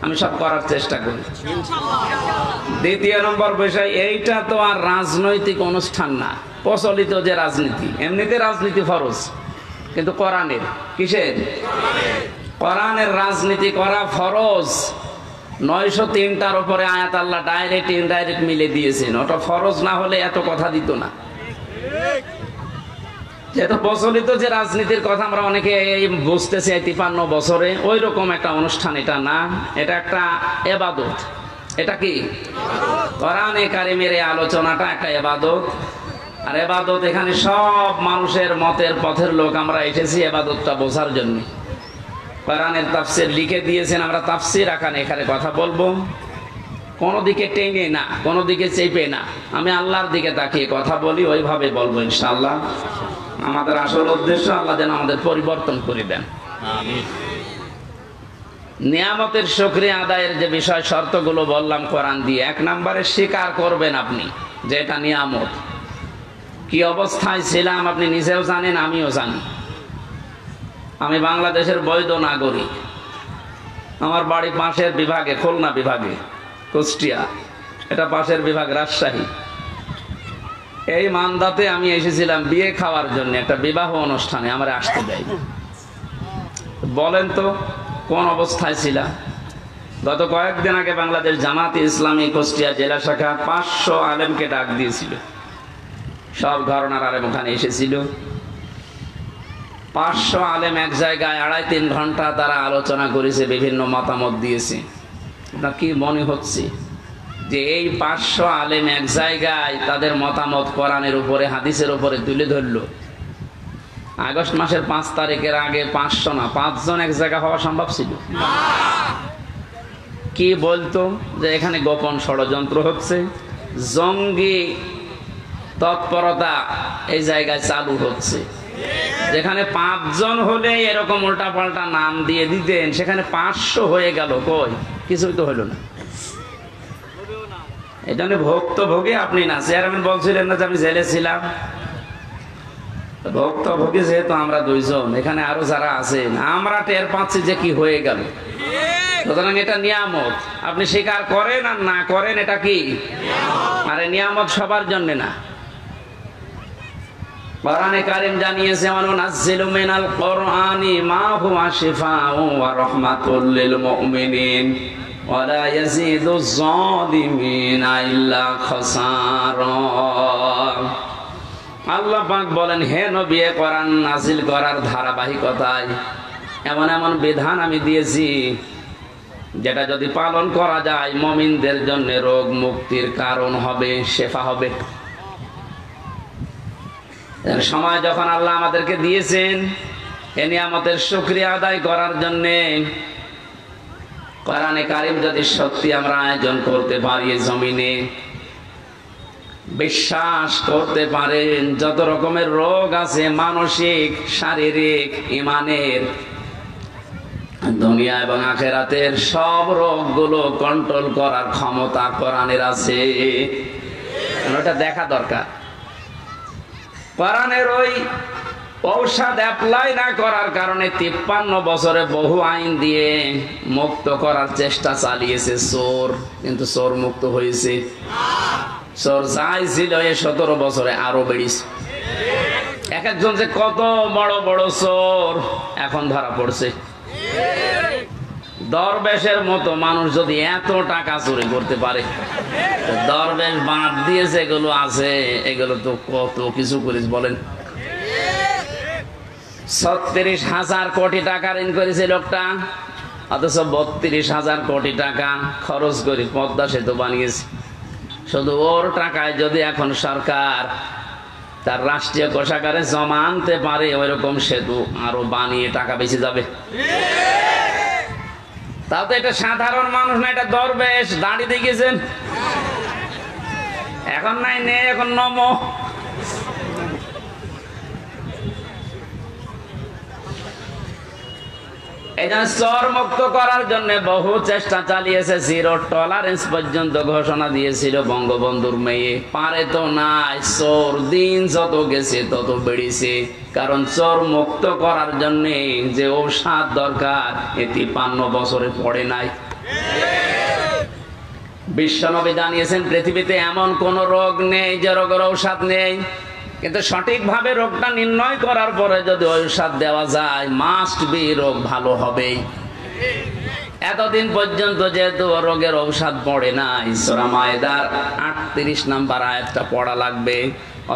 আমি সব করার চেষ্টা করি। দ্বিতীয় নম্বর বিষয়, এইটা তো আর রাজনৈতিক অনুষ্ঠান না, প্রচলিত যে রাজনীতি। এমনিতে রাজনীতি ফরজ, কিন্তু কোরআনের, কিসের? কোরআনের রাজনীতি করা ফরজ। 903টার উপরে আয়াত আল্লাহ ডাইরেক্ট ইনডাইরেক্ট মিলে দিয়েছেন। ওটা ফরজ না হলে এত কথা দিত না। যেহেতু প্রচলিত যে রাজনীতির কথা আমরা অনেকে বুঝতেছি 53 বছরে, ওই রকম একটা অনুষ্ঠান এটা না, এটা একটা ইবাদত। এটা কি? কোরআনে কারিমের এই আলোচনাটা একটা ইবাদত। আর ইবাদত, এখানে সব মানুষের মতের পথের লোক আমরা এসেছি ইবাদতটা বোঝার জন্য। কোরআনের তাফসীর লিখে দিয়েছেন, আমরা তাফসীর আকারে এখানে কথা বলবো, কোনো দিকে টেনে না, কোনো দিকে চেপে না। আমি আল্লাহর দিকে তাকিয়ে কথা বলি, ওইভাবে বলবো ইনশাআল্লাহ। আমাদের আসল উদ্দেশ্য আল্লাহ যেন আমাদের পরিবর্তন করে দেন। নিয়ামতের শুকরিয়া আদায়ের যে বিষয় শর্তগুলো বললাম কোরআন দিয়ে, 1 নম্বরে স্বীকার করবেন আপনি যে এটা নিয়ামত। কি অবস্থায় ছিলাম আপনি নিজেও জানেন, আমিও জানি। আমি বাংলাদেশের বৈধ নাগরিক। আমার বাড়ি পাশের বিভাগে, খুলনা বিভাগে, কুষ্টিয়া, এটা পাশের বিভাগ রাজশাহী। এই মান্দাতে আমি এসেছিলাম বিয়ে খাওয়ার জন্য, একটা বিবাহ অনুষ্ঠানে আমার আসতে দেয়। বলেন তো কোন অবস্থায় ছিলাম? গত কয়েকদিন আগে বাংলাদেশ জামাতে ইসলামী কুষ্টিয়া জেলা শাখা 500 আলেমকে ডাক দিয়েছিল। সব ঘরানার আলেম ওখানে এসেছিল। 500 আলেম এক জায়গায় 2.5-3 ঘন্টা তারা আলোচনা করেছে, বিভিন্ন মতামত দিয়েছে। আপনার কি মনে হচ্ছে যে এই 500 আলেম এক জায়গায় তাদের মতামত কোরআনের উপরে, হাদিসের উপরে তুলে ধরলো? আগস্ট মাসের 5 তারিখের আগে 500 না, 5 জন এক জায়গা হওয়া সম্ভব ছিল? কি বলতো যে এখানে গোপন ষড়যন্ত্র হচ্ছে, জঙ্গি তৎপরতা এই জায়গায় চালু হচ্ছে। যেখানে 5 জন হলে এরকম উল্টাপাল্টা নাম দিয়ে দিতেন, সেখানে 500 হয়ে গেল, কই কিছুই তো হলো না। এই জন্য ভুক্তভোগী আপনি না। চেয়ারম্যান বলছিলেন না যে আমি জেলে ছিলাম? ভুক্তভোগী যেহেতু আমরা 2 জন, এখানে আরো যারা আছেন, আমরা টের পাচ্ছি যে কি হয়ে গেল। সুতরাং এটা নিয়ামত, আপনি স্বীকার করেন আর না করেন, এটা কি? আরে নিয়ামত সবার জন্য না। কোরআনে কারীম জানিয়েছে, ওয়ানুনাজ্জিলু মিনাল কুরআনি মা হুয়া শিফাউ ওয়া রাহমাতুল লিল মুমিনিন ওয়া লা ইয়াজিদুজ যালিমিনা ইল্লা খাসারা। আল্লাহ পাক বলেন, হে নবী, কোরআন নাজিল করার ধারাবাহিকতায় এমন এমন বিধান আমি দিয়েছি যেটা যদি পালন করা যায় মুমিনদের জন্য রোগ মুক্তির কারণ হবে, শেফা হবে। সময় যখন আল্লাহ আমাদেরকে দিয়েছেন এই নিয়ামতের শুকরিয়া আদায় করার জন্য, কোরআনে কারীম যদি সত্যি আমরা আয়োজন করতে পারি, জমিনে বিশ্বাস করতে পারেন যত রকমের রোগ আছে, মানসিক, শারীরিক, ইমানের, দুনিয়া এবং আখিরাতের সব রোগগুলো কন্ট্রোল করার ক্ষমতা কোরআনের আছে। ওটা দেখা দরকার। কোরআনের ওই ঔষধ অ্যাপ্লাই না করার কারণে 53 বছরে বহু আইন দিয়ে মুক্ত করার চেষ্টা চালিয়েছে চোর, কিন্তু চোর মুক্ত হয়েছে? চোর যাই ছিল এই 17 বছরে আরো বেড়েছে। এক একজন যে কত বড় বড় চোর এখন ধরা পড়ছে। দরবেশের মতো মানুষ যদি এত টাকা চুরি করতে পারে, দরবেশ বাদ দিয়ে যেগুলো আছে এগুলো তো কত কিছু করিস বলেন। 36,000 কোটি টাকা ঋণ করেছে লোকটা, অথচ 32,000 কোটি টাকা খরচ করে পদ্মা সেতু বানিয়েছে। শুধু ওর টাকায় যদি এখন সরকার তার রাষ্ট্রীয় কোষাগারে জমা আনতে পারে, ওই রকম সেতু আরো বানিয়ে টাকা বেঁচে যাবে। তাও তো এটা সাধারণ মানুষ না, এটা দরবেশ। দাঁড়ি দেখেছেন? এখন নাই, নেই, এখন নমো। এই জন্য চোর মুক্ত করার জন্য বহু চেষ্টা চালিয়েছে। 0 টলারেন্স পর্যন্ত ঘোষণা দিয়েছিল বঙ্গবন্ধুর মেয়ে। পারে তো নাই। চোর দিন যত গেছে তত বেড়েছে। কারণ চোর মুক্ত করার জন্য যে ঔষধ দরকার, 53 বছরে পড়ে নাই। বিশ্বনবী জানিয়েছেন পৃথিবীতে এমন কোন রোগ নেই যে রোগের ঔষধ নেই, কিন্তু সঠিকভাবে রোগটা নির্ণয় করার পরে যদি ঔষধ দেওয়া যায় মাস্ট বি রোগ ভালো হবেই। এতদিন পর্যন্ত যেহেতু রোগের ঔষধ পড়ে নাই, সূরা মায়েদার 38 নম্বর আয়াতটা পড়া লাগবে।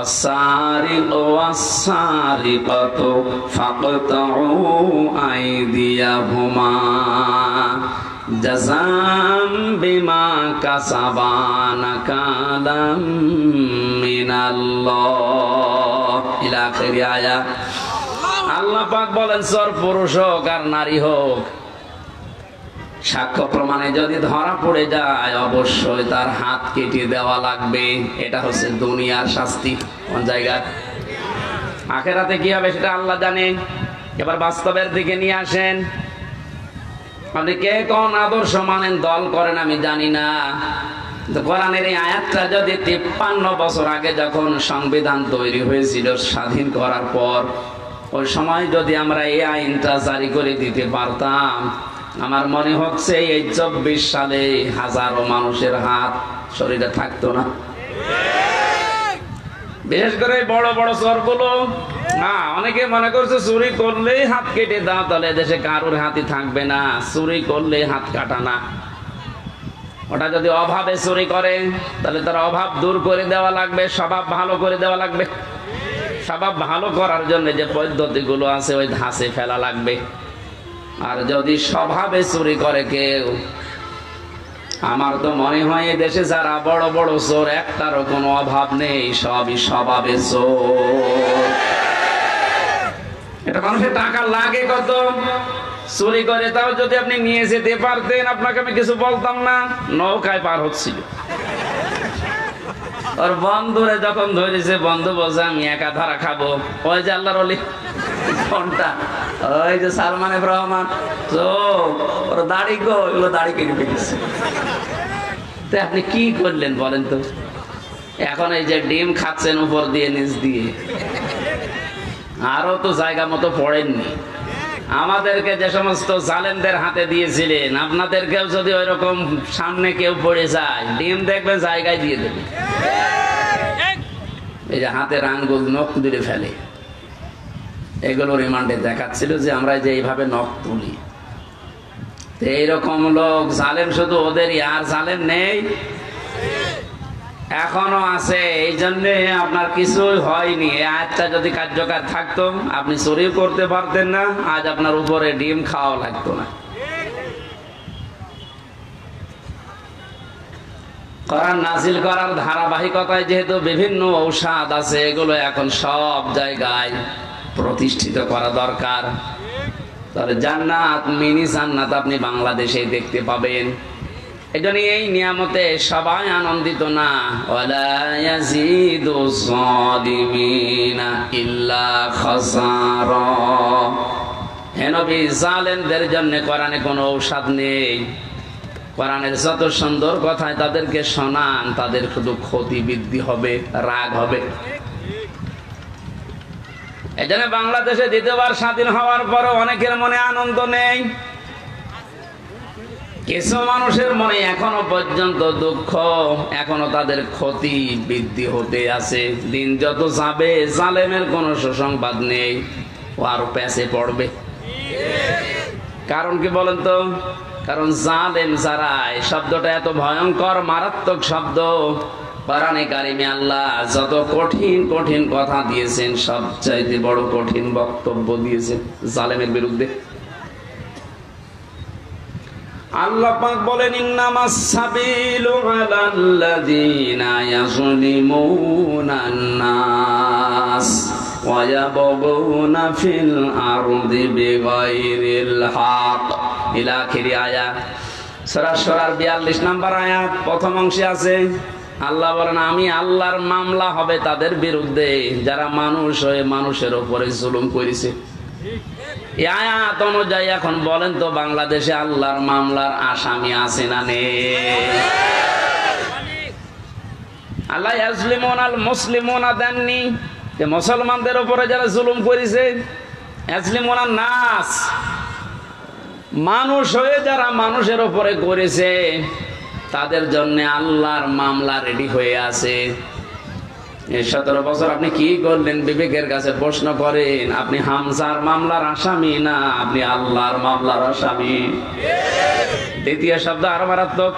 অসারিকু ওয়াসসারিকাতু ফাকতাউ আইদিয়াহুমা জাযাম বিমা কাসাবা নাকালাম মিনাল্লাহ ইলা আখিরি আয়াত। আল্লাহ পাক বলেন চোর পুরুষ হোক আর নারী হোক, সাক্ষ্য প্রমাণে যদি ধরা পড়ে যায় অবশ্যই তার হাত কেটে দেওয়া লাগবে। এটা হচ্ছে দুনিয়ার শাস্তি। কোন জায়গায়? আখিরাতে কি হবে সেটা আল্লাহ জানে। এবার বাস্তবের দিকে নিয়ে আসেন। আপনি কে কোন আদর্শ মানেন, দল করেন আমি জানি না, কোরআনের এই আয়াতটা যদি 53 বছর আগে যখন সংবিধান তৈরি হয়েছিল স্বাধীন করার পর, ওই সময় যদি আমরা এই আইনটা জারি করে দিতে পারতাম, আমার মনে হচ্ছে এই 24 সালে হাজারো মানুষের হাত শরীরে থাকতো না। বিশেষ করে বড় বড় চোরগুলো না, অনেকে মনে করছে চুরি করলেই হাত কেটে দাও, তাহলে দেশে কারোর হাতই থাকবে না। চুরি করলে হাত কাটা না, ওটা যদি অভাবে চুরি করে তাহলে তার অভাব দূর করে দেওয়া লাগবে, স্বভাব ভালো করে দেওয়া লাগবে। স্বভাব ভালো করার জন্য যে পদ্ধতিগুলো আছে ওই ধাঁচে ফেলা লাগবে। আর যদি স্বভাবে চুরি করে কেউ, আমার তো মনে হয় দেশে যারা বড় বড় চোর একটারও কোনো অভাব নেই, সবই স্বভাবে চোর। এটা মানুষের টাকা লাগে কত, চুরি করে তাও যদি আপনি নিয়ে যেতে পারতেন আপনাকে আমি কিছু বলতাম না। নৌকায় পার হচ্ছিল, ওর বন্ধুরে যখন ধরেছে বন্ধু বলছে আমি একা ধরা খাবো। ওই যে আল্লাহর ওলি কোনটা, ওই যে সালমান এফ রহমান, ওর দাড়ি গো, এগুলো দাড়ি কেটে ফেলেছে। তো আপনি কি করলেন বলেন তো? এখন এই যে ডিম খাচ্ছেন উপর দিয়ে নিচ দিয়ে, আরো তো জায়গা মতো পড়েননি। আমাদেরকে যে সমস্ত জালেমদের হাতে দিয়েছিলেন, আপনাদেরকেও যদি ওই রকম সামনে কেউ পড়ে যায়, ডিম দেখবেন জায়গায় দিয়ে দেবে। এই যে হাতের আঙ্গুল নখ তুলে ফেলে, এগুলো রিমান্ডে দেখাচ্ছিল যে আমরা যে এইভাবে নখ তুলি। এইরকম লোক জালেম শুধু ওদেরই, আর জালেম নেই, এখনো আছে। এই জন্য আপনার কিছুই হয়নি। এই আয়াতটা যদি কার্যকর থাকতো আপনি চুরিও করতে পারতেন না, আজ আপনার উপরে ডিম খাওয়া লাগতো না। কোরআন নাজিল করার ধারাবাহিকতায় যেহেতু বিভিন্ন ঔষধ আছে, এগুলো এখন সব জায়গায় প্রতিষ্ঠিত করা দরকার। তাহলে জান্নাত, মিনি জান্নাত আপনি বাংলাদেশে দেখতে পাবেন। এই জন্য এই নিয়ামতে সবাই আনন্দিত না। ওয়ালা ইয়াজিদু যালিমিনা ইল্লা খাসারা। হে নবী, জালেমদের জন্য কোরআনে কোনো ঔষধ নেই। কোরআনের যত সুন্দর কথায় তাদেরকে শোনান, তাদের শুধু ক্ষতি বৃদ্ধি হবে, রাগ হবে। এই জন্য বাংলাদেশে দ্বিতীয়বার স্বাধীন হওয়ার পরও অনেকের মনে আনন্দ নেই। কিছু মানুষের মনে এখনো পর্যন্ত দুঃখ, এখনো তাদের ক্ষতি বৃদ্ধি হতে আছে। দিন যত যাবে জালেমের কোনো সুসংবাদ নেই, ও আরো প্যাচে পড়বে। কারণ কি বলেন তো? কারণ জালেম যারা, এই শব্দটা এত ভয়ঙ্কর মারাত্মক শব্দ। কোরআনে কারিমে আল্লাহ যত কঠিন কঠিন কথা দিয়েছেন, সবচাইতে বড় কঠিন বক্তব্য দিয়েছেন জালেমের বিরুদ্ধে। আল্লাহ পাক বলেন ইন্নামাস সাবিলু আলাল্লাযিনা ইয়াযলিমুনান নাস ওয়া ইয়াবগুনা ফিল আরদি বিগাইরিল হক ইলা আখিরি আয়াত। সূরা সূরার 42 নম্বর আয়াত প্রথম অংশে আছে। আল্লাহ বলেন আমি আল্লাহর মামলা হবে তাদের বিরুদ্ধে যারা মানুষ হয়ে মানুষের উপরে জুলুম করেছে। এই আয়াত অনুযায়ী এখন বলেন তো বাংলাদেশে আল্লাহর মামলার আসামি আছে না নেই? আল্লাহ ইয়াজলিমুনাল মুসলিমুনা দেননি যে মুসলমানদের উপরে যারা জুলুম করেছে, ইয়াজলিমুনান নাস, মানুষ হয়ে যারা মানুষের উপরে করেছে তাদের জন্য আল্লাহর মামলা রেডি হয়ে আছে। 17 বছর আপনি কি করলেন বিবেকের কাছে প্রশ্ন করেন। আপনি হামজার মামলার আসামি না, আপনি আল্লাহর মামলার আসামি। দ্বিতীয় শব্দ আরো মারাত্মক,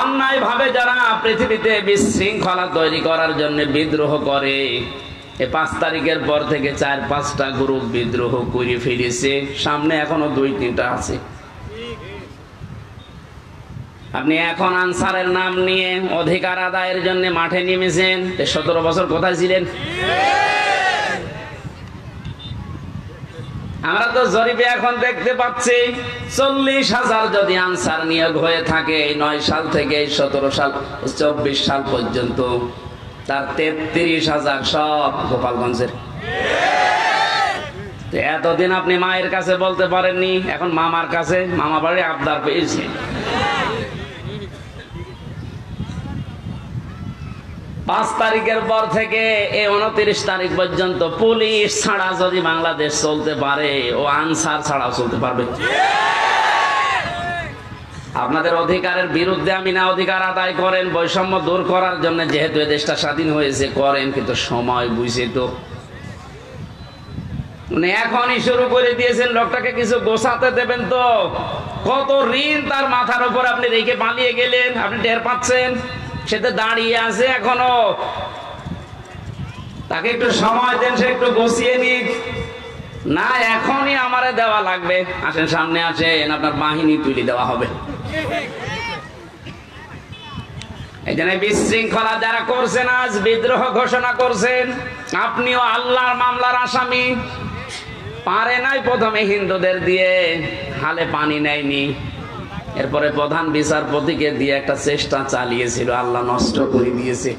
অন্যায় ভাবে যারা পৃথিবীতে বিশৃঙ্খলা তৈরি করার জন্য বিদ্রোহ করে, 5 তারিখের পর থেকে 4-5টা গ্রুপ বিদ্রোহ করে ফিরেছে, সামনে এখনো 2-3টা আছে। আপনি এখন আনসারের নাম নিয়ে অধিকার আদায়ের জন্য মাঠে নেমেছেন, 17 বছর কোথায় ছিলেন? আমরা তো জরিপে এখন দেখতে পাচ্ছি 40,000 যদি আনসার নিয়োগ হয়ে থাকে 9 সাল থেকে 17 সাল 24 সাল পর্যন্ত, তার 33,000 সব গোপালগঞ্জের। এতদিন আপনি মায়ের কাছে বলতে পারেননি, এখন মামার কাছে, মামা বাড়ি আবদার পেয়েছে। 5 তারিখের পর থেকে 29 তারিখ পর্যন্ত পুলিশ ছাড়া যদি বাংলাদেশ চলতে পারে, ও আনসার ছাড়া চলতে পারবে? আপনাদের অধিকারের বিরুদ্ধে আমি না অধিকার আদায় করেন, বৈষম্য দূর করার জন্য, যেহেতু এই দেশটা স্বাধীন হয়েছে করেন, কিন্তু সময় বুঝে তো এখনই শুরু করে দিয়েছেন। লোকটাকে কিছু গোছাতে দেবেন তো, কত ঋণ তার মাথার উপর আপনি রেখে পালিয়ে গেলেন, আপনি টের পাচ্ছেন? সে তো দাঁড়িয়ে আছে এখনো, তাকে একটু সময় দেন, সে একটু গুছিয়ে নিক। না এখনই আমারে দেওয়া লাগবে, আসেন সামনে আসেন, আপনার বাহিনী তুলে দেওয়া হবে। এই জন্য বিশৃঙ্খলা যারা করছেন, আজ বিদ্রোহ ঘোষণা করছেন, আপনিও আল্লাহর মামলার আসামি। পারে নাই প্রথমে হিন্দুদের দিয়ে, হালে পানি নেয়নি, এরপরে প্রধান বিচারপতিকে দিয়ে একটা চেষ্টা চালিয়েছিল, আল্লাহ নষ্ট করে দিয়েছে।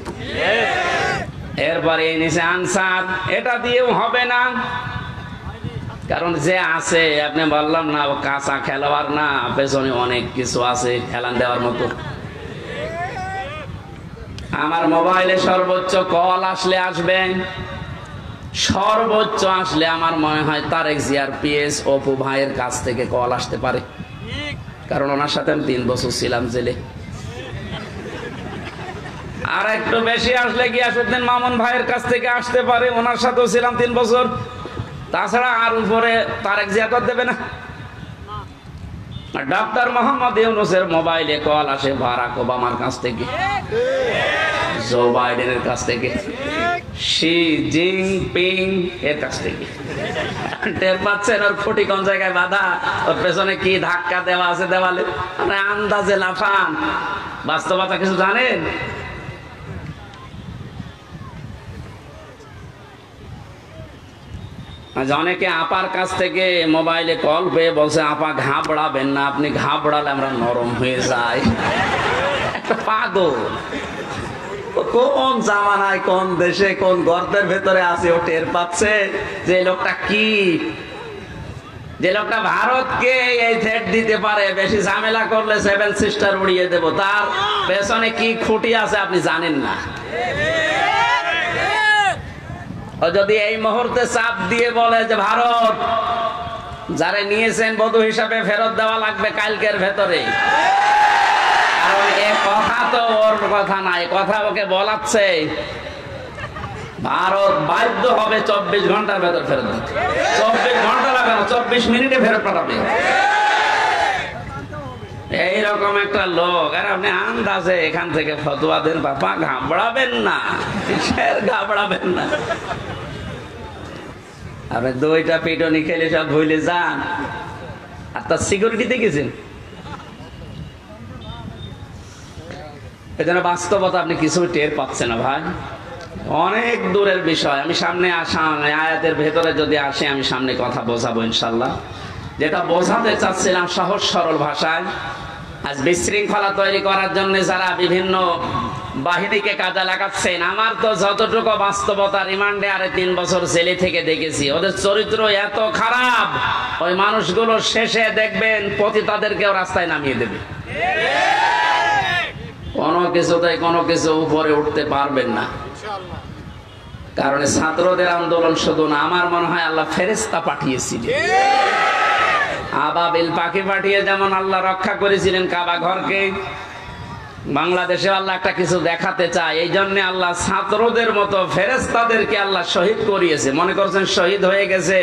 এরপরে নিচে আনসার, এটা দিয়েও হবে না, কারণ যে আছে, আপনি বললাম না কাঁচা খেলোয়াড় না, পেছনে অনেক কিছু আছে খেলান দেওয়ার মতো। আমার মোবাইলে সর্বোচ্চ কল আসলে আসবে, সর্বোচ্চ আসলে আমার মনে হয় তারেক জিয়ার পিএস অপু ভাইয়ের কাছ থেকে কল আসতে পারে, কারণ ওনার সাথে আমি 3 বছর ছিলাম জেলে। আর একটু বেশি আসলে গিয়াসউদ্দিন মামুন ভাইয়ের কাছ থেকে আসতে পারে, ওনার সাথেও ছিলাম 3 বছর। তাছাড়া আর উপরে তারেক জিয়া কর দেবে না। ডক্টর মোহাম্মদ ইউনূসের মোবাইলে কল আসে বারাক ওবামার কাছ থেকে, জো বাইডেনের কাছ থেকে, শি জিনপিং এর কাছ থেকে। টের পাচ্ছেন ওর ফুটি কোন জায়গায় বাঁধা, ওর পেছনে কি ধাক্কা দেওয়া আছে দেওয়ালে? আপনি আন্দাজে লাফান, বাস্তবতা কিছু জানেন? অনেকে আপার কাছ থেকে মোবাইলে কল পেয়ে বলছে, আপা ঘাবড়াবেন না, আপনি ঘাবড়ালে আমরা নরম হয়ে যাই। একটা পাগল, কোন জামানায় কোন দেশে কোন গর্তের ভেতরে আছে ও টের পাচ্ছে যে লোকটা কি, যে লোকটা ভারতকে এই থ্রেট দিতে পারে, বেশি ঝামেলা করলে 7 সিস্টার উড়িয়ে দেব, তার পেছনে কি খুঁটি আছে আপনি জানেন না। ও যদি এই মুহূর্তে চাপ দিয়ে বলে যে ভারত যারা নিয়েছেন বধূ হিসাবে ফেরত দেওয়া লাগবে কালকের ভেতরে, কারণ এ কথা তো ওর কথা না, এ কথা ওকে বলাচ্ছে, ভারত বাধ্য হবে 24 ঘন্টার ভেতর ফেরত দিতে। 24 ঘন্টা লাগবে না, 24 মিনিটে ফেরত পাঠাবে। এইরকম একটা লোক, আর আপনি আন্দাজে এখান থেকে ফতোয়া দেন, বাবা ঘাবড়াবেন না, ঘাবড়াবেন না। আপনি 2টা পিটনি খেলে সব ভুলে যান, আর তার সিকিউরিটিতে গেছেন। এজন্য বাস্তবতা আপনি কিছু টের পাচ্ছেন না ভাই, অনেক দূরের বিষয়। আমি সামনে আয়াতের ভেতরে যদি আসে, আমি সামনে কথা বোঝাবো ইনশাল্লাহ। যেটা বোঝাতে চাচ্ছিলাম সহজ সরল ভাষায়, আজ বিশৃঙ্খলা তৈরি করার জন্য যারা বিভিন্ন বাহিনীকে কাজে লাগাচ্ছেন, আমার তো যতটুকু বাস্তবতা, রিমান্ডে আরে 3 বছর জেলে থেকে দেখেছি, ওদের চরিত্র এত খারাপ, ওই মানুষগুলো শেষে দেখবেন পতিতাদেরকেও রাস্তায় নামিয়ে দেবে। কোনো কিছুতে কোনো কিছু উপরে উঠতে পারবেন না। কারণ ছাত্রদের আন্দোলন শুধু না, আমার মনে হয় আল্লাহ ফেরেশতা পাঠিয়েছিলেন, আবাবিল পাখি পাঠিয়ে যেমন আল্লাহ রক্ষা করেছিলেন কাবা ঘরকে, বাংলাদেশে আল্লাহ একটা কিছু দেখাতে চায়, এই জন্য আল্লাহ ছাত্রদের মতো ফেরেশতাদেরকে আল্লাহ শহীদ করিয়েছে। মনে করছেন শহীদ হয়ে গেছে,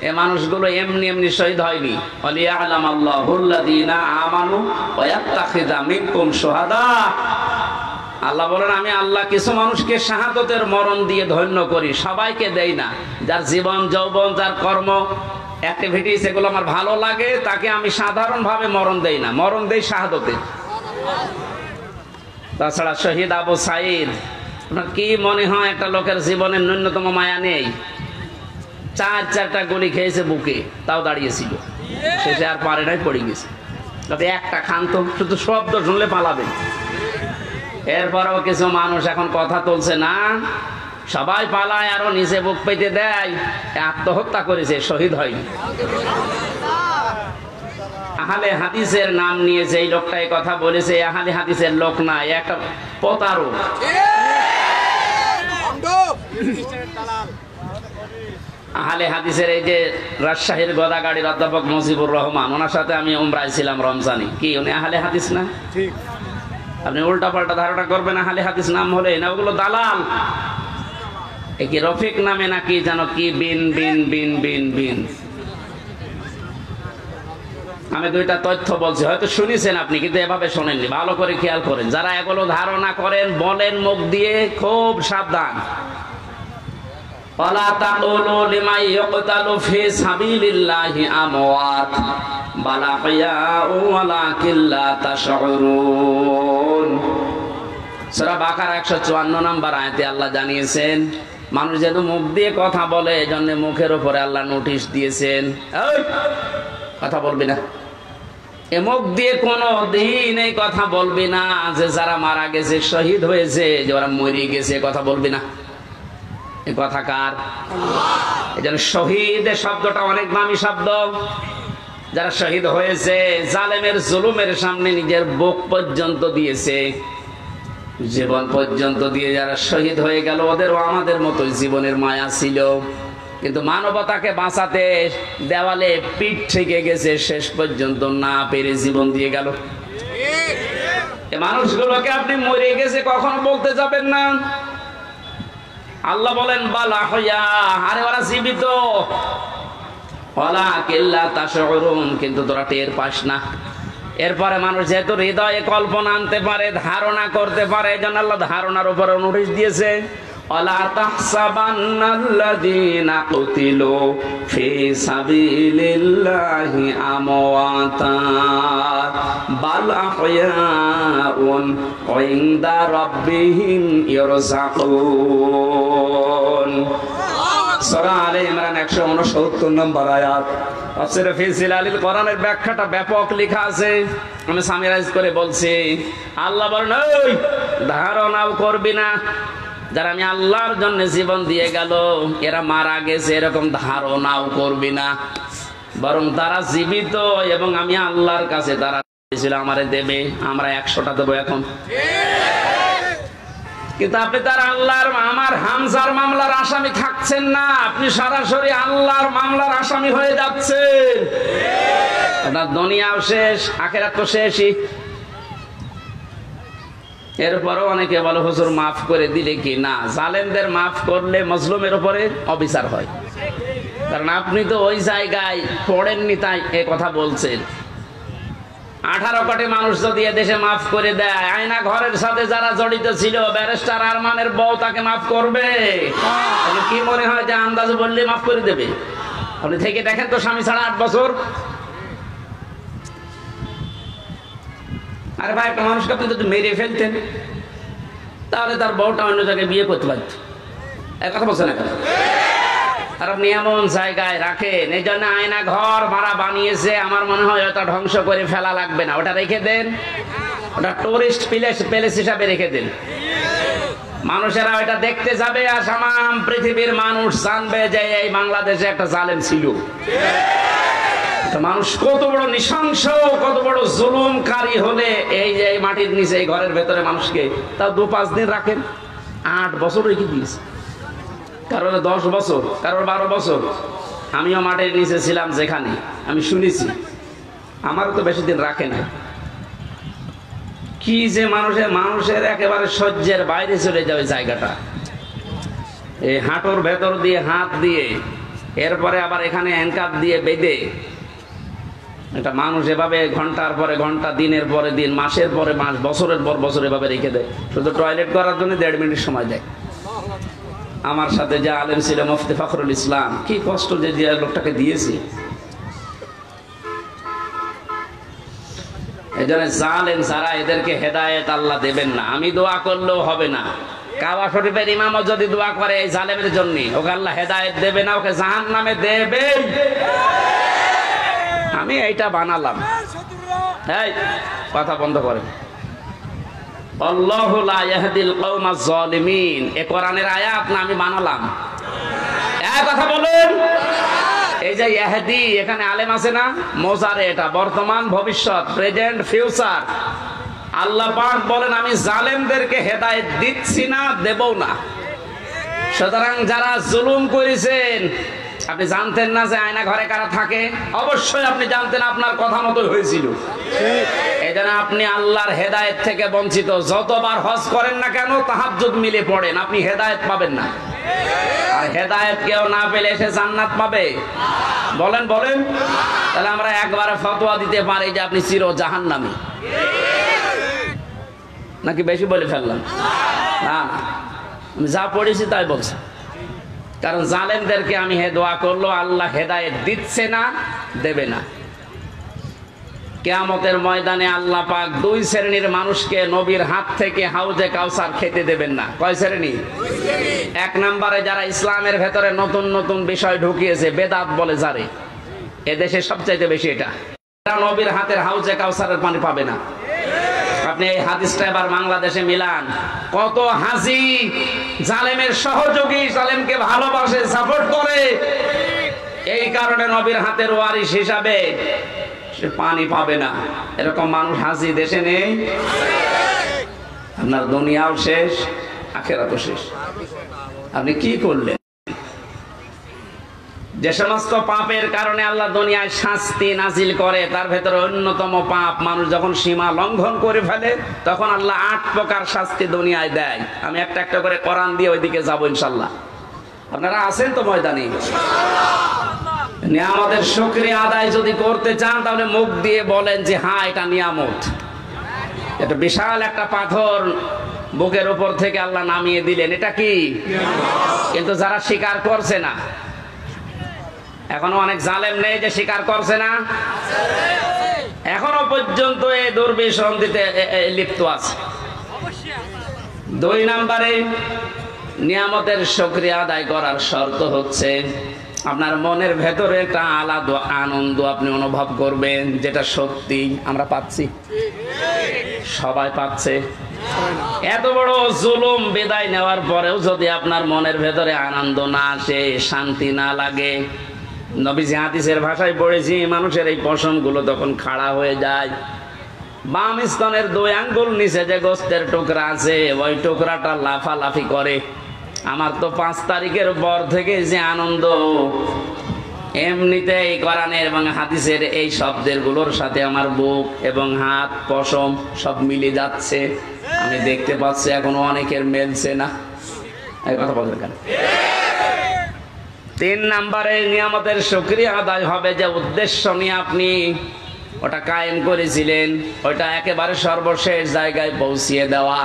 এ মানুষগুলো এমনি এমনি শহীদ হয়নি। ওয়ালিয়ালাম আল্লাহুল্লাযীনা আমানু ওয়া ইয়াত্তাখিযা মিনকুম শুহাদা। আল্লাহ বলেন আমি আল্লাহ কিছু মানুষকে শাহাদতের মরণ দিয়ে ধন্য করি, সবাইকে দেই না। যার জীবন যৌবন, যার কর্ম অ্যাক্টিভিটিস এগুলো আমার ভালো লাগে, তাকে আমি সাধারণভাবে মরণ দেই না, মরণ দেই শাহাদতে। তাছাড়া শহীদ আবু সাঈদ, আপনার কি মনে হয় একটা লোকের জীবনের ন্যূনতম মায়া নেই? চারটা গুলি খেয়েছে বুকে, তাও দাঁড়িয়েছিল, শেষে আর পারে নাই, পড়ে গেছে। তবে একটা খান তো, শুধু শব্দ শুনলে পালাবেন। এরপরেও কিছু মানুষ এখন কথা তুলছে না, সবাই পালায়, আরো নিচে বুক পেতে দেয়, আত্মহত্যা করেছে, শহীদ হয়নি। আহলে হাদিসের নাম নিয়েছে এই লোকটা, এই কথা বলেছে, আহলে হাদিসের লোক না, একটা প্রতারক। আহলে হাদিসের এই যে রাজশাহীর গোদাগাড়ির অধ্যাপক মুজিবুর রহমান, ওনার সাথে আমি উমরায় ছিলাম রমজানে, কি উনি আহলে হাদিস না? ঠিক। আপনি উল্টা পাল্টা ধারণা করবেন আহলে হাদিস নাম হলে না, ওগুলো দালাল। এ কি রফিক নামে নাকি জানো কি বিন বিন বিন বিন বিন। আমি দুইটা তথ্য বলছি, হয়তো শুনেছেন আপনি, কিন্তু এভাবে শোনেননি, ভালো করে খেয়াল করেন। যারা এগুলো ধারণা করেন বলেন মুখ দিয়ে, খুব সাবধান। ওয়ালা তাকুলু লিমান ইয়ুকতালু ফি সাবিলিল্লাহি আমওয়াত বাল আহইয়াউ ওয়ালাকিন লা তাশউরুন। সূরা বাকারা 154 নম্বর আয়াতে আল্লাহ জানিয়েছেন, মানুষ যেহেতু মুখ দিয়ে কথা বলে, এজন্য মুখের উপরে আল্লাহ নোটিশ দিয়েছেন, এই কথা বলবি না। এ মুখ দিয়ে কোনো দিন এই কথা বলবি না যে যারা মারা গেছে, শহীদ হয়েছে, যে ওরা মরে গেছে, কথা বলবি না। এই কথা কার? এই জন্য শহীদ শব্দটা অনেক দামি শব্দ। যারা শহীদ হয়েছে, জালেমের জুলুমের সামনে নিজের বুক পর্যন্ত দিয়েছে, জীবন পর্যন্ত দিয়ে যারা শহীদ হয়ে গেল, ওদেরও আমাদের মতো জীবনের মায়া ছিল, কিন্তু মানবতাকে বাঁচাতে দেওয়ালে পিঠ থেকে গেছে, শেষ পর্যন্ত না পেরে জীবন দিয়ে গেল। এই মানুষগুলোকে আপনি মরে গেছে কখনো বলতে যাবেন না। আল্লাহ বলেন বাল আহইয়া, আরে ওরা জীবিত, ওয়ালাকিন লা তাশউরুন, কিন্তু তোরা টের পাস না। এরপরে মানুষ যেহেতু হৃদয়ে কল্পনা আনতে পারে, ধারণা করতে পারে, এই জন্য আল্লাহ ধারণার উপরে নোটিশ দিয়েছে, ওয়ালা তাহসাবান্নাল্লাযীনা কুতিলু ফি সাবিলিল্লাহি আমওয়াতা বাল আহইয়াউন ইনদা রাব্বিহিম ইয়ারযাকুন। সূরা আলে ইমরান 169 নম্বর আয়াত। তাফসীরে ফি জিলালিল কোরআনের ব্যাখ্যাটা ব্যাপক লেখা আছে, আমি সামিরাইজ করে বলছি। আল্লাহ বলেন ওই ধারণাও করবি না, যারা আমি আল্লাহর জন্য জীবন দিয়ে গেল, এরা মারা গেছে, এরকম ধারণাও করবি না, বরং তারা জীবিত এবং আমি আল্লাহর কাছে তারা ছিল আমারে দেবে, আমরা 100টা দেবো এখন। কিন্তু আপনি তার আল্লাহর, আমার হামজার মামলার আসামি থাকছেন না, আপনি সরাসরি আল্লাহর মামলার আসামি হয়ে যাচ্ছেন। আপনার দুনিয়াও শেষ, আখিরাত তো শেষই। এরপরও অনেকে বলে হুজুর মাফ করে দিলে কি না, জালেমদের মাফ করলে মজলুমের উপরে অবিচার হয়। কারণ আপনি তো ওই জায়গায় পড়েননি, তাই এ কথা বলছেন। 18 কোটি মানুষ যদি এদেশে মাফ করে দেয়, আয়না ঘরের সাথে যারা জড়িত ছিল, ব্যারিস্টার আরমানের বউ তাকে মাফ করবে? কি মনে হয় যে আন্দাজ বললে মাফ করে দেবে? আপনি থেকে দেখেন তো, স্বামী ছাড়া 8 বছর। আরে ভাই, একটা মানুষকে আপনি যদি মেরে ফেলতেন, তাহলে তার বউটা অন্য জায়গায় বিয়ে করতে পারত। এক কথা বলছেন এখন। আর আপনি এমন জায়গায় রাখেন, এই জন্য আয়না ঘর মারা বানিয়েছে। আমার মনে হয় ওটা ধ্বংস করে ফেলা লাগবে না, ওটা রেখে দেন, ওটা টুরিস্ট প্লেস হিসাবে রেখে দেন। মানুষেরা ওটা দেখতে যাবে, আর সামাম পৃথিবীর মানুষ জানবে যে এই বাংলাদেশে একটা জালেম ছিল। মানুষ কত বড় নৃশংস, কত বড় জুলুমকারী হলে এই যে মাটির নিচে, এই ঘরের ভেতরে মানুষকে তাও 2-5 দিন রাখেন, 8 বছর রেখে দিয়েছে। কারোর 10 বছর, কারোর 12 বছর। আমিও মাঠের নিচে ছিলাম, যেখানে আমি শুনেছি। আমারও তো বেশি দিন রাখে না। কি যে মানুষের একেবারে সহ্যের বাইরে চলে যাবে জায়গাটা। এই হাঁটুর ভেতর দিয়ে হাত দিয়ে, এরপরে আবার এখানে হ্যান্ডকাপ দিয়ে বেঁধে এটা মানুষ এভাবে ঘন্টার পরে ঘন্টা, দিনের পরে দিন, মাসের পরে মাস, বছরের পর বছর এভাবে রেখে দেয়। শুধু টয়লেট করার জন্য 1.5 মিনিট সময় দেয়। আমার সাথে যে আলেম ছিল মুফতি ফখরুল ইসলাম, কি কষ্ট যে লোকটাকে দিয়েছি। এই জন্য জালেম যারা, এদেরকে হেদায়েত আল্লাহ দেবেন না। আমি দোয়া করলেও হবে না। কাবা শরীফের ইমামও যদি দোয়া করে এই জালেমের জন্য, ওকে আল্লাহ হেদায়েত দেবে না, ওকে জাহান্নামে দেবে। আমি এইটা বানালাম। এই কথা বন্ধ করেন। আল্লাহু লা ইয়াহদিল কওমাজ জালিমিন, এ কোরআনের আয়াত না আমি বানালাম? এই কথা বলুন। এই যে ইহদি, এখানে আলেম আছে না? মোজারে, এটা বর্তমান, ভবিষ্যৎ, প্রেজেন্ট, ফিউচার। আল্লাহ পাক বলেন আমি জালেমদেরকে হেদায়েত দিচ্ছি না, দেবও না। সুতরাং যারা জুলুম করেছেন, আপনি জানতেন না যে আয়না ঘরে কারা থাকে? অবশ্যই আপনি জানতেন, আপনার কথা মতো হয়েছিল। এই জন্য আপনি আল্লাহর হেদায়েত থেকে বঞ্চিত। যতবার হজ করেন না কেন, তাহাজ্জুদ মিলে পড়েন, আপনি হেদায়েত পাবেন না। আর হেদায়েত কেউ না পেলে সে জান্নাত পাবে? বলেন বলেন। তাহলে আমরা একবারে ফতোয়া দিতে পারি যে আপনি চির জাহান্নামী, নাকি বেশি বলে ফেললাম? না, আমি যা পড়েছি তাই বলছি। কারণ জালেমদেরকে আমি দোয়া করলো, আল্লাহ হেদায়েত দিচ্ছে না, দেবে না। কিয়ামতের ময়দানে আল্লাহ পাক 2 শ্রেণীর মানুষকে নবীর হাত থেকে হাউজে কাউসার খেতে দেবেন না। কয় শ্রেণী? 1 নম্বরে যারা ইসলামের ভেতরে নতুন নতুন বিষয় ঢুকিয়েছে, বেদাত বলে যারে, এদেশে সবচাইতে বেশি এটা, নবীর হাতের হাউজে কাউসারের পানি পাবে না। আপনি এই হাদিসটা এবার বাংলাদেশে মিলান। কত হাজি জালেমের সহযোগী, জালেমকে ভালোবাসে, সাপোর্ট করে, এই কারণে নবীর হাতের ওয়ারিশ হিসাবে সে পানি পাবে না। এরকম মানুষ হাজি দেশে নেই। আপনার দুনিয়াও শেষ, আখিরাতও শেষ। আপনি কি করলেন? যে সমস্ত পাপের কারণে আল্লাহ দুনিয়ায় শাস্তি নাজিল করে, তার ভেতরে অন্যতম পাপ, মানুষ যখন সীমা লঙ্ঘন করে ফেলে, তখন আল্লাহ 8 প্রকার শাস্তি দুনিয়ায় দেয়। আমি একটা একটা করে কোরআন দিয়ে ওইদিকে যাবো ইনশাল্লাহ। আপনারা আছেন তো ময়দানে? নিয়ামতের শুকরিয়া আদায় যদি করতে চান, তাহলে মুখ দিয়ে বলেন যে হ্যাঁ, এটা নিয়ামত। এটা বিশাল একটা পাথর বুকের উপর থেকে আল্লাহ নামিয়ে দিলেন, এটা কি? কিন্তু যারা স্বীকার করছে না, এখনো অনেক জালেম নেই যে স্বীকার করছে না, এখনো পর্যন্ত এই দুর্বিসন্ধিতে লিপ্ত আছে। 2 নম্বরে নিয়ামতের শুকরিয়া আদায় করার শর্ত হচ্ছে আপনার মনের ভেতরে একটা আলাদা আনন্দ আপনি অনুভব করবেন, যেটা সত্যি আমরা পাচ্ছি, সবাই পাচ্ছে। এত বড় জুলুম বিদায় নেওয়ার পরেও যদি আপনার মনের ভেতরে আনন্দ না আসে, শান্তি না লাগে, নবীজি হাদিসের ভাষায় পড়েছি, মানুষের এই পশম গুলো তখন খাড়া হয়ে যায়। বাম স্তনের 2 আঙ্গুল নিচে যে গোস্তের টুকরা আছে, ওই টুকরাটা লাফালাফি করে। আমার তো 5 তারিখের পর থেকে যে আনন্দ, এমনিতে এই কোরআনের এবং হাদিসের এই শব্দের গুলোর সাথে আমার বুক এবং হাত, পশম সব মিলে যাচ্ছে। আমি দেখতে পাচ্ছি এখনো অনেকের মেলছে না। এই কথা বলতে কেন? 3 নম্বরে নিয়ামতের শুকরিয়া আদায় হবে যে উদ্দেশ্য নিয়ে আপনি ওটা কায়েম করেছিলেন, ওটা একেবারে সর্বশেষ জায়গায় পৌঁছিয়ে দেওয়া।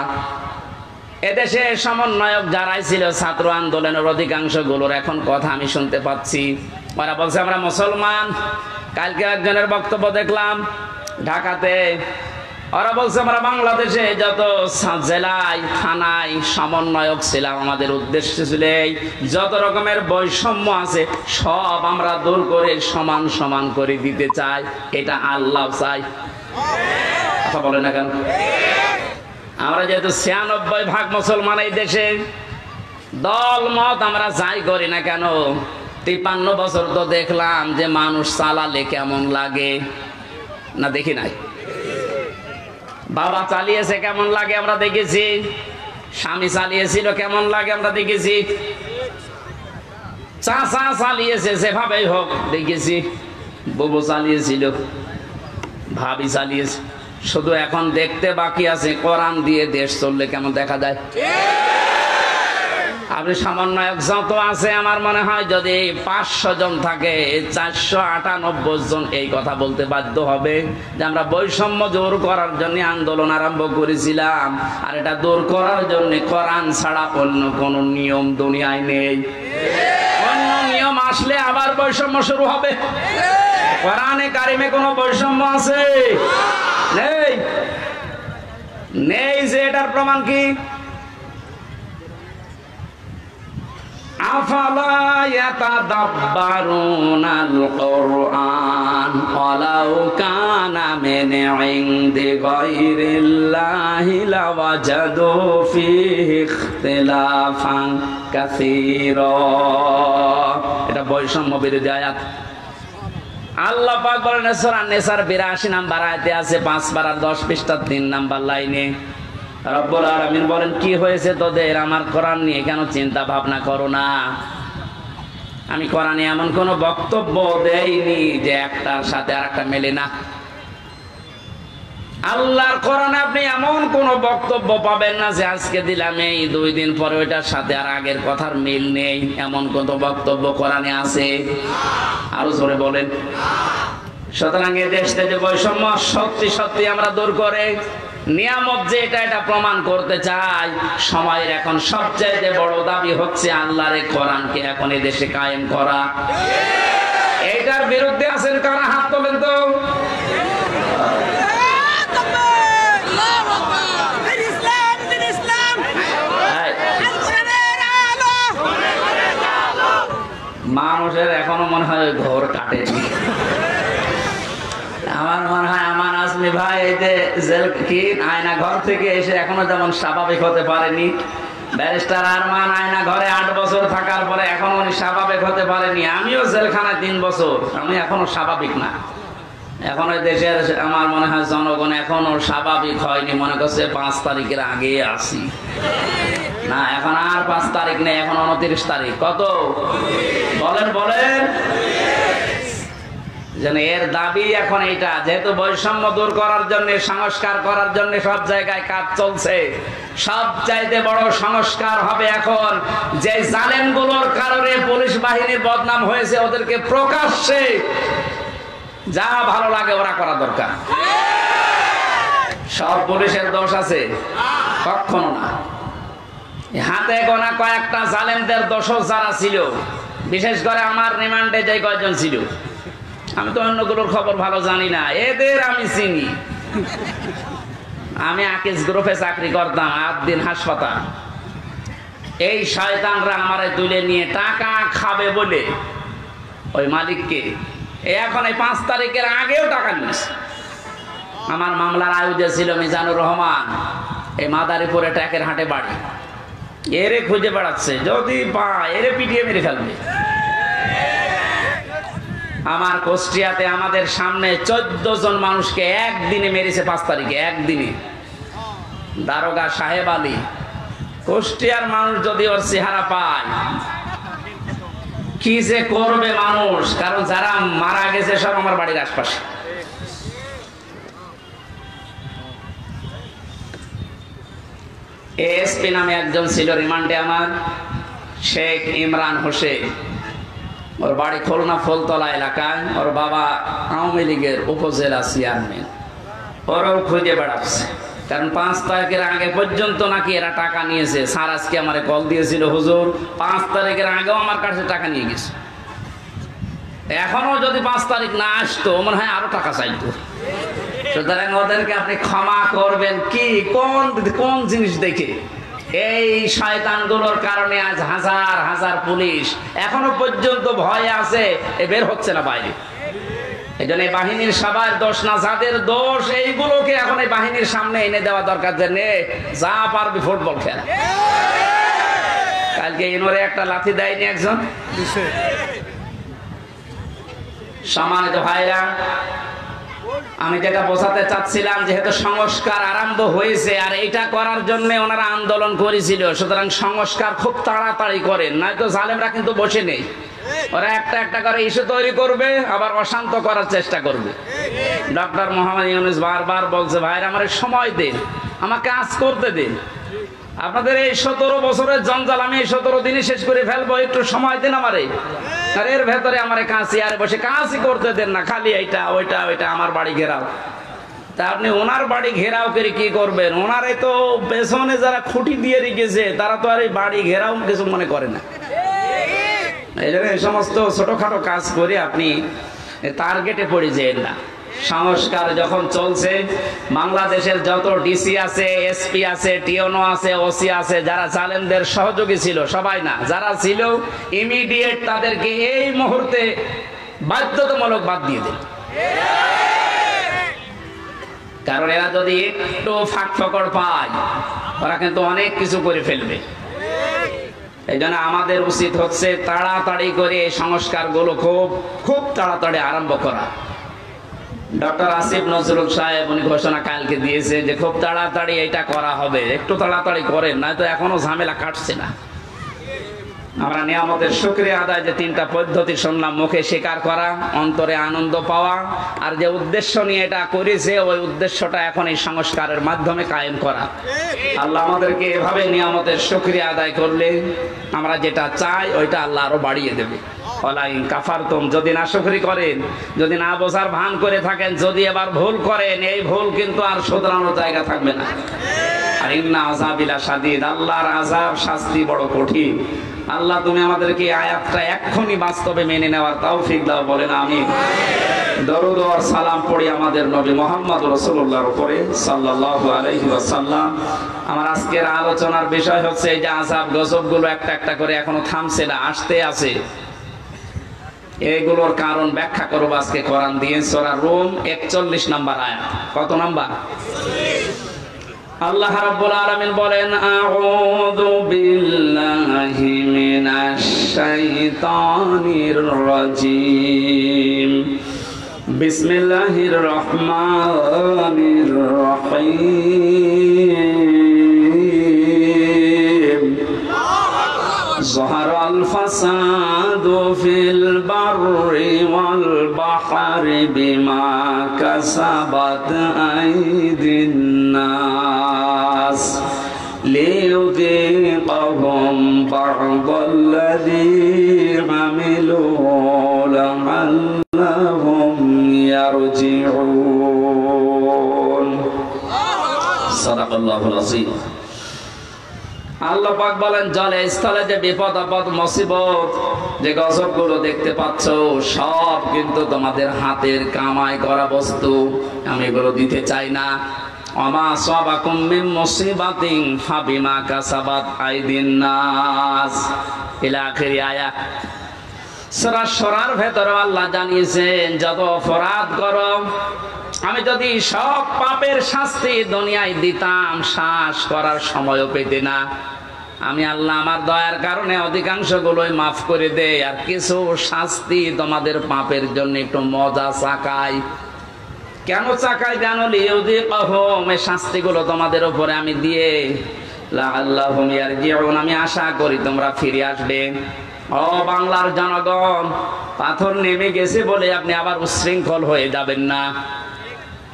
এদেশে সমন্বয়ক যারাই ছিল ছাত্র আন্দোলনের অধিকাংশ গুলোর এখন কথা আমি শুনতে পাচ্ছি, ওরা বলছে আমরা মুসলমান। কালকে একজনের বক্তব্য দেখলাম ঢাকাতে, ওরা বলছে আমরা বাংলাদেশে যত জেলায় থানায় সমন্বয়ক ছিলাম, আমাদের উদ্দেশ্য ছিল যত রকমের বৈষম্য আছে সব আমরা দূর করে সমান সমান করে দিতে চাই, এটা আল্লাহ চাই। কথা বলে না কেন? আমরা যেহেতু 96% মুসলমান এই দেশে, দল মত আমরা যাই করি না কেন, 53 বছর তো দেখলাম যে মানুষ চালালে কেমন লাগে না, দেখি নাই? বাবা চালিয়েছে কেমন লাগে আমরা দেখেছি, স্বামী চালিয়েছিল কেমন লাগে আমরা দেখেছি। চাচা চালিয়েছে, যেভাবেই হোক দেখেছি, বুবু চালিয়েছিল, ভাবি চালিয়েছে, শুধু এখন দেখতে বাকি আছে কোরআন দিয়ে দেশ চললে কেমন দেখা যায়। আপনি সমন্বয়ক যত আছে আমার মনে হয় যদি 500 জন থাকে 498 জন এই কথা বলতে বাধ্য হবে যে আমরা বৈষম্য দূর করার জন্য আন্দোলন আরম্ভ করেছিলাম, আর এটা দূর করার জন্য কোরআন ছাড়া অন্য কোন নিয়ম দুনিয়ায় নেই। অন্য নিয়ম আসলে আবার বৈষম্য শুরু হবে। কোরআনে কারিমে কোনো বৈষম্য আছে? নেই। নেই যে এটার প্রমাণ কি? আফালা ইয়াতাদাব্বারুনাল কুরআন ওয়ালাউ কানা মিন ইনদি গায়রিল্লাহি লাওয়াজাদু ফীহি ইখতিলাফান কাসীরা। এটা বৈষম্য বিরোধী আয়াত। আল্লাহ পাক বলেন সূরা নিসার 82 নাম্বার আয়াতে আছে, 5 পারা 10 পৃষ্ঠা 3 নাম্বার লাইনে রব্বুল আলামিন বলেন, কি হয়েছে তোদের আমার কোরআন নিয়ে কেন চিন্তা ভাবনা করো না? আমি কোরআনে এমন কোন বক্তব্য দেইনি যে একটার সাথে আরেকটা মেলে না। আল্লাহর কোরআনে আপনি এমন কোন বক্তব্য পাবেন না যে আজকে দিলাম এই 2 দিন পরে ওইটার সাথে আর আগের কথার মিল নেই, এমন কোন বক্তব্য কোরআনে আছে? আরো জোরে বলেন। সুতরাং এই দেশে যে বৈষম্য সত্যি সত্যি আমরা দূর করে নিয়ামত যে এটা প্রমাণ করতে চাই। সময়ের এখন সবচেয়ে বড় দাবি হচ্ছে আল্লাহর কোরআনকে এখন এই দেশে কায়েম করা। এইটার বিরুদ্ধে আছেন কারা? হাত তোলেন তো। মানুষের এখনো মনে হয় ঘোর কাটেনি। আমার মনে হয় আমান আজমি ভাই এই যে জেল কি আয়না ঘর থেকে এসে এখনো যেমন স্বাভাবিক হতে পারেনি, ব্যারিস্টার আরমান আয়না ঘরে 8 বছর থাকার পরে এখনো উনি স্বাভাবিক হতে পারেনি। আমিও জেলখানায় 3 বছর, আমি এখনো স্বাভাবিক না। এখন ওই দেশের আমার মনে হয় জনগণ এখনো স্বাভাবিক হয়নি, মনে করছে 5 তারিখের আগে আসি না। এখন আর 5 তারিখ নেই, এখন 29 তারিখ। কত বলেন বলেন। যেন এর দাবি এখন এইটা, যেহেতু বৈষম্য দূর করার জন্য সংস্কার করার জন্য সব জায়গায় কাজ চলছে, সবচাইতে বড় সংস্কার হবে এখন যে জালেমগুলোর কারণে পুলিশ বাহিনীর বদনাম হয়েছে ওদেরকে প্রকাশ্যে যা ভালো লাগে ওরা করা দরকার। সব পুলিশের দোষ আছে? কখনো না। হাতে গোনা কয়েকটা জালেমদের দোষও যারা ছিল, বিশেষ করে আমার রিমান্ডে যে কয়েকজন ছিল, আমি তো অন্যগুলোর খবর ভালো জানি না, এদের আমি চিনি। আমি আকিজ গ্রুপে চাকরি করতাম, 8 দিন হাসপাতাল। এই শয়তানরা আমারে তুলে নিয়ে টাকা খাবে বলে ওই মালিককে এখন এই 5 তারিখের আগেও টাকা নিয়েছে। আমার মামলার আয়োজক ছিল মিজানুর রহমান, এই মাদারীপুরে ট্যাকের হাটে বাড়ি। এরে খুঁজে বেড়াচ্ছে, যদি পায় এরে পিটিয়ে মেরে ফেলবে। আমার কুষ্টিয়াতে আমাদের সামনে 14 জন মানুষকে একদিনে মেরেছে, 5 তারিখে একদিনে। দারোগা সাহেব আলী। কুষ্টিয়ার মানুষ যদি ওর চেহারা পায় কি যে করবে মানুষ, কারণ যারা মারা গেছে সব আমার বাড়ির আশপাশে। এসপি নামে একজন ছিল রিমান্ডে আমার, শেখ ইমরান হোসেন। ওর বাড়ি খুলনা ফুলতলা এলাকায়, ওর বাবা আওয়ামী লীগের উপজেলা চেয়ারম্যান। ওরাও খুঁজে বেড়াচ্ছে, কারণ 5 তারিখের আগে পর্যন্ত নাকি এরা টাকা নিয়েছে। স্যার আজকে আমারে কল দিয়েছিল, হুজুর 5 তারিখের আগেও আমার কাছে টাকা নিয়ে গেছে। এখনো যদি 5 তারিখ না আসতো মনে হয় আরো টাকা চাইতো। সুতরাং ওদেরকে আপনি ক্ষমা করবেন কি? কোন জিনিস দেখে? এই শয়তানগুলোর কারণে আজ হাজার হাজার পুলিশ এখনো পর্যন্ত ভয়ে আছে, বের হচ্ছে না বাইরে। এই জন্য বাহিনীর সবার দোষ না, যাদের দোষ এইগুলোকে এখন এই বাহিনীর সামনে এনে দেওয়া দরকার। যে নে যা পারবি ফুটবল খেলা। কালকে ইনোরে একটা লাথি দেয়নি একজন? সম্মানিত ভাইরা, আমি যেটা বোঝাতে চাচ্ছিলাম, যেহেতু সংস্কার আরম্ভ হয়েছে আর এটা করার জন্য ওনারা আন্দোলন করেছিল, সুতরাং সংস্কার খুব তাড়াতাড়ি করেন, নয়তো জালেমরা কিন্তু বসে নেই। ওরা একটা একটা করে ইস্যু তৈরি করবে, আবার অশান্ত করার চেষ্টা করবে। ডক্টর মোহাম্মদ ইউনূস বারবার বলছে, ভাইরা আমার সময় দিন, আমাকে কাজ করতে দিন। আপনাদের এই 17 বছরের জঞ্জাল আমি এই 17 দিনে শেষ করে ফেলবো, একটু সময় দিন আমারে। আর এর ভেতরে আমার কাছে আর বসে কাজই করতে দেন না, খালি এইটা ওইটা ওইটা আমার বাড়ি ঘেরাও। তা আপনি ওনার বাড়ি ঘেরাও করে কি করবেন? ওনারে তো পেছনে যারা খুঁটি দিয়ে রেখেছে তারা তো আর এই বাড়ি ঘেরাও কিছু মনে করে না। এই জন্য এই সমস্ত ছোটখাটো কাজ করে আপনি টার্গেটে পড়ে যেন না। সংস্কার যখন চলছে, বাংলাদেশের যত ডিসি আছে, এসপি আছে, টিওনো আছে, ওসি আছে, যারা জালেমদের সহযোগী ছিল, সবাই না, যারা ছিল ইমিডিয়েট তাদেরকে এই মুহূর্তে বাধ্যতামূলক বাদ দিয়ে দিন। কারণ এরা যদি একটু ফাঁক ফকড় পায়, ওরা কিন্তু অনেক কিছু করে ফেলবে। এই জন্য আমাদের উচিত হচ্ছে তাড়াতাড়ি করে এই সংস্কারগুলো খুব তাড়াতাড়ি আরম্ভ করা। ডক্টর আসিফ নজরুল সাহেব উনি ঘোষণা কালকে দিয়েছে যে খুব তাড়াতাড়ি এটা করা হবে, একটু তাড়াতাড়ি করেন, নয়তো এখনো ঝামেলা কাটছে না। আমরা নিয়ামতের শুকরিয়া আদায় যে 3টা পদ্ধতি শুনলাম, মুখে স্বীকার করা, অন্তরে আনন্দ পাওয়া, আর যে উদ্দেশ্য নিয়ে এটা করেছে ওই উদ্দেশ্যটা এখন এই সংস্কারের মাধ্যমে কায়েম করা। আল্লাহ আমাদেরকে এভাবে নিয়ামতের শুকরিয়া আদায় করলে আমরা যেটা চাই ওইটা আল্লাহ আরো বাড়িয়ে দেবে। কাফারতুম, যদি না শুকরি করেন, যদি না বোঝার ভান করে থাকেন, যদি এবার ভুল করেন, এই ভুল কিন্তু আর শুধরানোর জায়গা থাকবে না। আর ইন্না আযাবিলা শাদীদ, আল্লাহর আযাব শাস্তি বড় কঠিন। আল্লাহ তুমি আমাদেরকে আয়াতটা এক্ষুনি বাস্তবে মেনে নেওয়ার তৌফিক দাও, বলেন আমিন। দরুদ ও সালাম পড়ি আমাদের নবী মুহাম্মদ রাসূলুল্লাহর উপরে সাল্লাল্লাহু আলাইহি ওয়াসাল্লাম। আমার আজকের আলোচনার বিষয় হচ্ছে এই যে আযাব গজবগুলো একটা একটা করে এখনো থামছে না, আসতে আছে। এগুলোর কারণ ব্যাখ্যা করব আজকে কোরআন দিয়ে। সূরা রুম 41 নম্বর আয়াত। কত নাম্বার? আল্লাহ রাব্বুল আলামিন বলেন, আউযু বিল্লাহি মিনাশ শাইতানির রাজীম, বিসমিল্লাহির রহমানির রহিম। ظهر الفساد في البر والبحر بما كسبت أيدي الناس ليذيقهم بعض الذي عملوا لعلهم يرجعون صدق الله العظيم। আল্লাহ পাক বলেন, জলে স্থলে যে বিপদ আপদ মুসিবত যে গজবগুলো দেখতে পাচ্ছ, সব কিন্তু তোমাদের হাতের কামাই করা বস্তু। আমি এগুলো দিতে চাই না। ওমা সাবাকুম মিন মুসিবাতিন ফাবিমা কাসাবাত আইদিন নাস ইলা আখির আয়াত। সূরা শুরার ভেতরে আল্লাহ জানিয়েছেন, যত অপরাধ করো, আমি যদি সব পাপের শাস্তি দুনিয়ায় দিতাম, শ্বাস করার সময়ও পেতে না। আমি আল্লাহ আমার দয়ার কারণে অধিকাংশ গুলোই মাফ করে দেই, আর কিছু শাস্তি তোমাদের পাপের জন্য একটু মজা চাকাই। কেন চাকাই জানো? লিউযিকাহুম, এই শাস্তিগুলো তোমাদের উপরে আমি দিয়ে লাআল্লাহুম ইয়ারজিউন, আমি আশা করি তোমরা ফিরে আসবে। ও বাংলার জনগণ, পাথর নেমে গেছে বলে আপনি আবার উচ্ছৃঙ্খল হয়ে যাবেন না।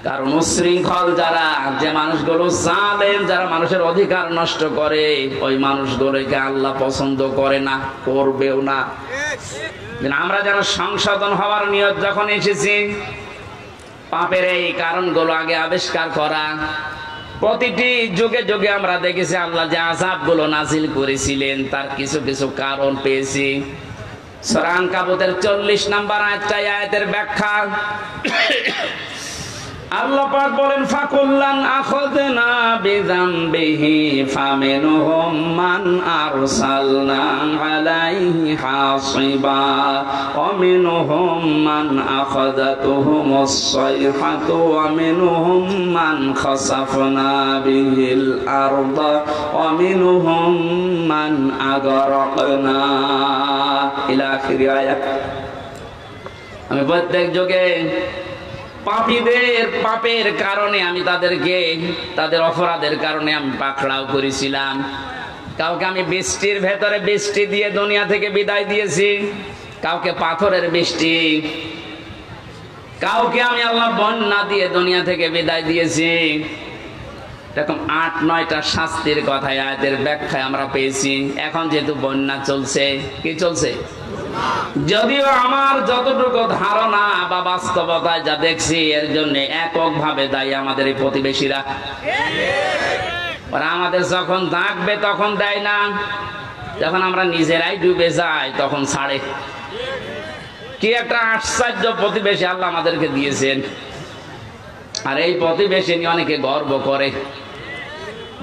কারণ উচ্ছৃঙ্খল যারা, যে মানুষগুলো জালেম, যারা মানুষের অধিকার নষ্ট করে, ওই মানুষগুলোকে আল্লাহ পছন্দ করে না, করবেও না। আমরা যেন সংশোধন হওয়ার নিয়ত যখন এসেছি, পাপের এই কারণগুলো আগে আবিষ্কার করা। প্রতিটি যুগে যুগে আমরা দেখেছি আল্লাহ যে আযাবগুলো নাজিল করেছিলেন তার কিছু কিছু কারণ পেয়েছি। সূরা আনকাবুতের 40 নম্বর আয়াতের ব্যাখ্যা আল্লাহ পাক বলেন, ফাকুল্লান আখাযনা বিযামবিহি ফামিনহুম মান আরসালনা আলাইহি হাসিবা ওয়া মিনহুম মান আখাযাতুহুমুস সাইহাতু ওয়া মিনহুম মান খাসাফনা বিহিল আরদা ওয়া মিনহুম মান আগরাকনা ইলা আখির আয়াত। আমি প্রত্যেক যুগে পাপীদের পাপের কারণে আমি তাদের অপরাধের কারণে আমি পাকড়াও করেছিলাম। কাউকে আমি বৃষ্টির ভেতরে বৃষ্টি দিয়ে দুনিয়া থেকে বিদায় দিয়েছি, কাউকে পাথরের বৃষ্টি, কাউকে আমি আল্লাহ বন্যা দিয়ে দুনিয়া থেকে বিদায় দিয়েছি। এরকম ৮-৯টা শাস্তির কথা আয়াতের ব্যাখ্যায় আমরা পেয়েছি। এখন যেহেতু বন্যা চলছে, কি চলছে? যদিও আমার যতটুকু ধারণা বা বাস্তবতায় যা দেখছি, এর জন্য এককভাবে দায়ী আমাদের এই প্রতিবেশীরা। ওরা আমাদের যখন ডাকবে তখন দেয় না, যখন আমরা নিজেরাই ডুবে যাই তখন ছাড়ে। কি একটা আশ্চর্য প্রতিবেশী আল্লাহ আমাদেরকে দিয়েছেন। আর এই প্রতিবেশী নিয়ে অনেকে গর্ব করে।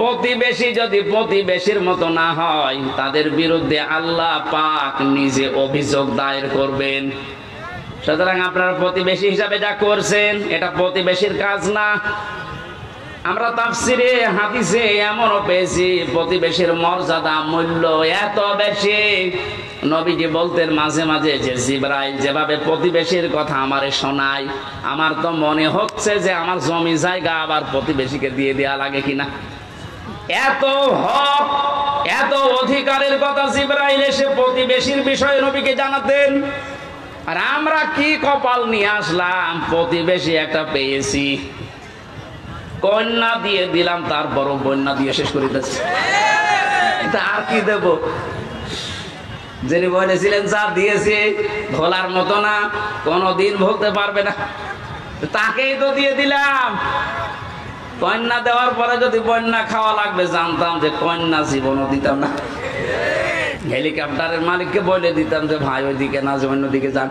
প্রতিবেশী যদি প্রতিবেশীর মতো না হয়, তাদের বিরুদ্ধে আল্লাহ পাক নিজে অভিযোগ দায়ের করবেন। সুতরাং আপনারা প্রতিবেশী হিসাবে যা করছেন, এটা প্রতিবেশীর কাজ না। আমরা তাফসিরে হাদিসে এমনও পেয়েছি, প্রতিবেশীর মর্যাদা মূল্য এত বেশি, নবীজি বলতেন মাঝে মাঝে যে জিবরাইল যেভাবে প্রতিবেশীর কথা আমারে শোনায়, আমার তো মনে হচ্ছে যে আমার জমি জায়গা আবার প্রতিবেশীকে দিয়ে দেয়া লাগে কিনা। এত হক, এত অধিকারের কথা জিবরাইল এসে প্রতিবেশীর বিষয়ে নবীকে জানাতেন। আর আমরা কি কপাল নিয়ে আসলাম, প্রতিবেশী একটা পেয়েছি, কন্যা দিয়ে দিলাম, তারপরও বন্যা দিয়ে শেষ করে দিচ্ছি। আর কি দেব? যিনি বলেছিলেন যা দিয়েছে ভোলার মতো না, কোনদিন ভুলতে পারবে না, তাকেই তো দিয়ে দিলাম। কন্যা দেওয়ার পরে যদি বন্যা খাওয়া লাগবে, জানতাম যে কন্যা জীবনও দিতাম না। হেলিকপ্টারের মালিককে বলে দিতাম যে ভাই ওইদিকে না, যে অন্যদিকে যান।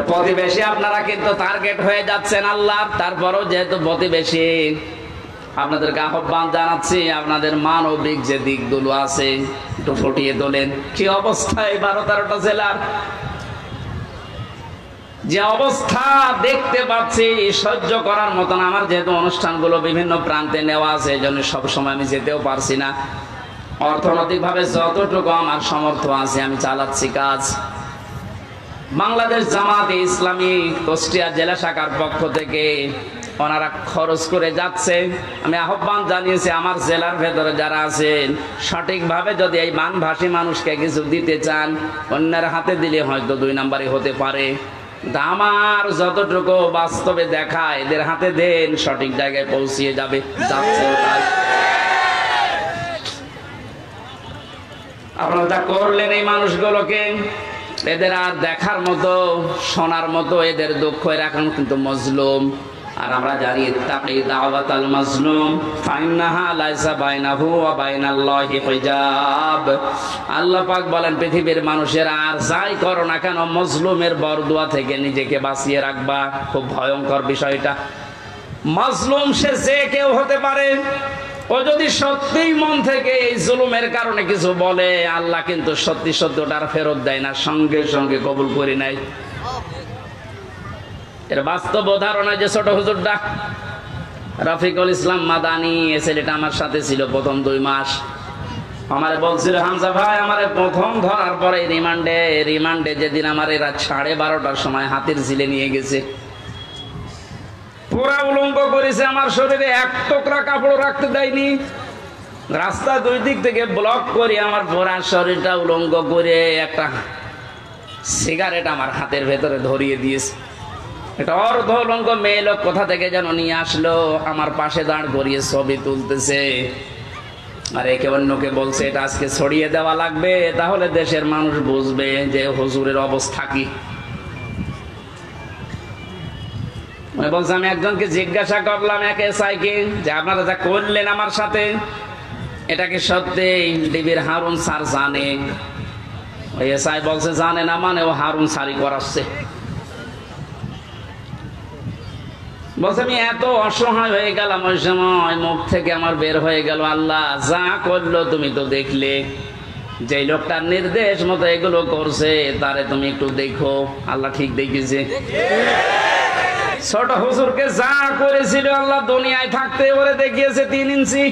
প্রতিবেশী আপনারা কিন্তু টার্গেট হয়ে যাচ্ছেন আল্লাহর। তারপরও যেহেতু প্রতিবেশী, আপনাদেরকে আহ্বান জানাচ্ছি, আপনাদের মানবিক যে দিকগুলো আছে একটু ফুটিয়ে তোলেন। কি অবস্থা এই 12-13টা জেলার, যে অবস্থা দেখতে পাচ্ছি সহ্য করার মতন। আমার যেহেতু অনুষ্ঠানগুলো বিভিন্ন প্রান্তে নেওয়া আছে, এই জন্য সবসময় আমি যেতেও পারছি না। অর্থনৈতিকভাবে যতটুকু আমার সামর্থ্য আছে আমি চালাচ্ছি কাজ। বাংলাদেশ জামাতে ইসলামী কুষ্টিয়া জেলা শাখার পক্ষ থেকে ওনারা খরচ করে যাচ্ছে। আমি আহ্বান জানিয়েছি, আমার জেলার ভেতরে যারা আছেন, সঠিকভাবে যদি এই মানভাষী মানুষকে কিছু দিতে চান, অন্যের হাতে দিলে হয়তো 2 নাম্বারই হতে পারে। আমার যতটুকু বাস্তবে দেখা, এদের হাতে দেন, সঠিক জায়গায় পৌঁছিয়ে যাবে, যাচ্ছে তাই। আপনারা যা করলেন এই মানুষগুলোকে, এদের আর দেখার মতো, শোনার মতো, এদের দুঃখ এখন কিন্তু মজলুম। আর আমরা জানি তাকি দাওয়াতাল মাজলুম ফাইন্নাহা লাইসা বাইনাহু ওয়া বাইনাল্লাহি হিজাব। আল্লাহ পাক বলেন, পৃথিবীর মানুষেরা আর যাই করো না কেন, মজলুমের বরদুয়া থেকে নিজেকে বাঁচিয়ে রাখবা। খুব ভয়ঙ্কর বিষয়টা। মাজলুম সে যে কেউ হতে পারে। ও যদি সত্যিই মন থেকে এই জুলুমের কারণে কিছু বলে, আল্লাহ কিন্তু সত্যি সত্যি ওটার ফেরত দেয় না, সঙ্গে সঙ্গে কবুল করে নেয়। এর বাস্তব উদাহরণ যে ছোট হুজুরটা রফিকুল ইসলাম মাদানি, এ ছেলেটা আমার সাথে ছিল প্রথম 2 মাস। আমারে বলছিল, হামজা ভাই আমারে প্রথম ধরার পরে রিমান্ডে যেদিন আমার রাত 12:30টার সময় হাতির ঝিলে নিয়ে গেছে, পুরা উলঙ্গ করেছে, আমার শরীরে 1 টুকরা কাপড় রাখতে দেয়নি। রাস্তা 2 দিক থেকে ব্লক করে আমার পুরা শরীরটা উলঙ্গ করে একটা সিগারেট আমার হাতের ভেতরে ধরিয়ে দিয়েছে। এটা অর্ধ উলঙ্গ মেয়ে লোক কোথা থেকে যেন নিয়ে আসলো, আমার পাশে দাঁড় করিয়ে ছবি তুলতেছে। আর একে অন্যকে বলছে এটা আজকে ছড়িয়ে দেওয়া লাগবে, তাহলে দেশের মানুষ বুঝবে যে হুজুরের অবস্থা কি। বলছে, আমি একজনকে জিজ্ঞাসা করলাম, এক এসআইকে, যে আপনারা যা করলেন আমার সাথে, এটা কি সত্যি ডিবির হারুন স্যার জানে? ওই এসআই বলছে জানে না, মানে ও হারুন স্যারই করাচ্ছে। বলছে, আমি এত অসহায় হয়ে গেলাম ওই সময়, মুখ থেকে আমার বের হয়ে গেল, আল্লাহ যা করলো তুমি তো দেখলে, যে লোকটার নির্দেশ মতো এগুলো করছে তারে তুমি একটু দেখো। আল্লাহ ঠিক দেখেছে। ছোট হুজুরকে যা করেছিল আল্লাহ দুনিয়ায় থাকতে ওরে দেখিয়েছে 3 ইঞ্চি।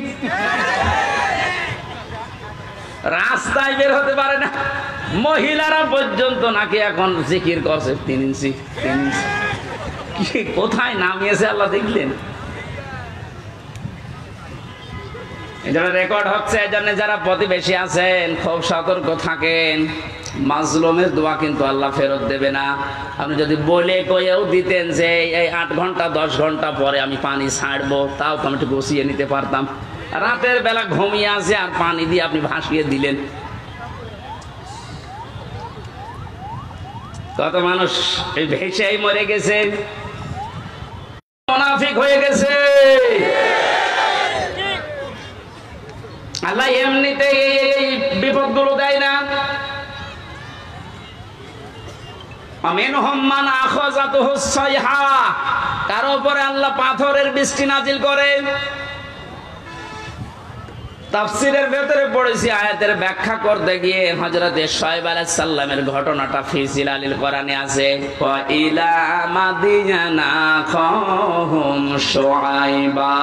রাস্তায় বের হতে পারে না, মহিলারা পর্যন্ত নাকি এখন জিকির করছে 3 ইঞ্চি 3 ইঞ্চি। কোথায় নামিয়েছে আল্লাহ দেখলেন? এটা রেকর্ড হচ্ছে। এজন্য যারা প্রতিবেশী আছেন খুব সতর্ক থাকেন। মাজলুমের দোয়া কিন্তু আল্লাহ ফেরত দেবে না। আপনি যদি বলে কয়েও দিতেন যে এই 8 ঘন্টা 10 ঘন্টা পরে আমি পানি ছাড়বো, তাও তো আমি একটু বসিয়ে নিতে পারতাম। রাতের বেলা ঘুমিয়ে আছে আর পানি দিয়ে আপনি ভাসিয়ে দিলেন। কত মানুষ এই ভেসেই মরে গেছে, মুনাফিক হয়ে গেছে। আল্লাহ এমনিতে এই বিপদগুলো দেয় না। কারো উপরে আল্লাহ পাথরের বৃষ্টি নাজিল করে। তাফসীরের ভেতরে পড়েছি, আয়াতের ব্যাখ্যা করতে গিয়ে হযরত শুআয়ব আলাইহিস সালামের ঘটনাটা ফি জিলালিল কোরআনে আছে। ওয়া ইলা মাদিয়ানা খাহুম শুআয়বা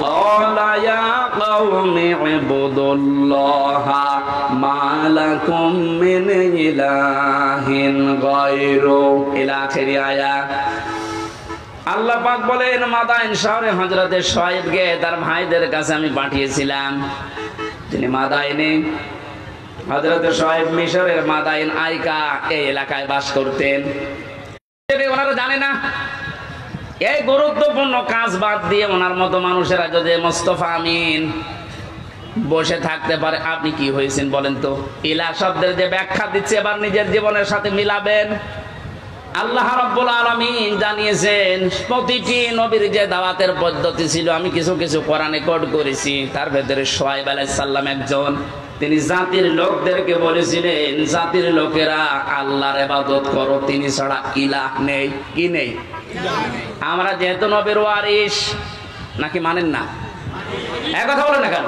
ক্বালা ইয়া কওমি ইবুদুল্লাহা মা লাকুম মিন ইলাহিন গায়রু ইলা আখির আয়াত। আল্লাহ পাক বলেন, মাদাইন শহরে হযরত শুআয়বকে তার ভাইদের কাছে আমি পাঠিয়েছিলাম। তিনি মাদাইনে, হযরত শুআয়ব মিশরের মাদাইন আইকা এই এলাকায় বাস করতেন। ওনারা জানে না এই গুরুত্বপূর্ণ কাজ বাদ দিয়ে ওনার মতো মানুষেরা যদি মোস্তফা আমিন বসে থাকতে পারে, আপনি কি হয়েছেন বলেন তো? ইলা শব্দের যে ব্যাখ্যা দিচ্ছে এবার নিজের জীবনের সাথে মিলাবেন। আল্লাহ রাব্বুল আলামিন জানিয়েছেন প্রতিটি নবীর যে দাওয়াতের পদ্ধতি ছিল আমি কিছু কিছু কোরআনে কোড করেছি। তার ভেতরে শুআয়ব আলাইহিস সালাম একজন। তিনি জাতির লোকদেরকে বলেছিলেন, জাতির লোকেরা আল্লাহর ইবাদত করো, তিনি ছাড়া ইলাহ নেই। কি নেই? আমরা যেহেতু নবীর ওয়ারিস, নাকি মানেন না? এক কথা বলেন না কেন?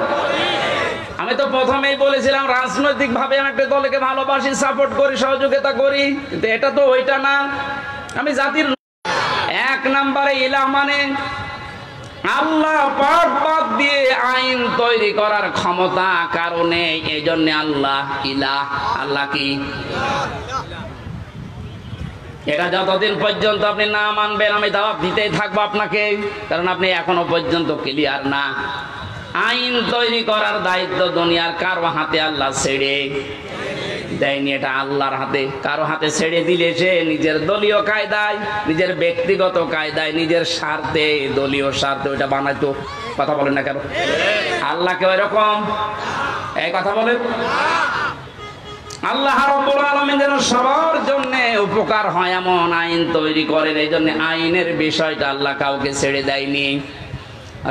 আমি তো প্রথমেই বলেছিলাম রাজনৈতিক ভাবে আমি একটা দলকে ভালোবাসি, সাপোর্ট করি, সহযোগিতা করি, কিন্তু এটা তো ওইটা না। আমি জাতির 1 নম্বরে ইলাহ মানে আল্লাহ পাক বাদ দিয়ে আইন তৈরি করার ক্ষমতা কারণে, এই জন্য আল্লাহ ইলাহ। আল্লাহ কি? এটা যতদিন পর্যন্ত আপনি না মানবেন আমি দাওয়াত দিতেই থাকবো আপনাকে, কারণ আপনি এখনো পর্যন্ত ক্লিয়ার না। আইন তৈরি করার দায়িত্ব দুনিয়ার কারো হাতে আল্লাহ ছেড়ে দেয়নি, এটা আল্লাহর হাতে। কারো হাতে ছেড়ে দিলে সে নিজের দলীয় কায়দায়, নিজের ব্যক্তিগত কায়দায়, নিজের স্বার্থে, দলীয় স্বার্থে ওইটা বানাইতো। কথা বলেন না কেন? আল্লাহকে ওইরকম এই কথা বলেন। আল্লাহ রাব্বুল আলামিন যেন সবার জন্য উপকার হয় এমন আইন তৈরি করেন, এই জন্য আইনের বিষয়টা আল্লাহ কাউকে ছেড়ে দেয়নি।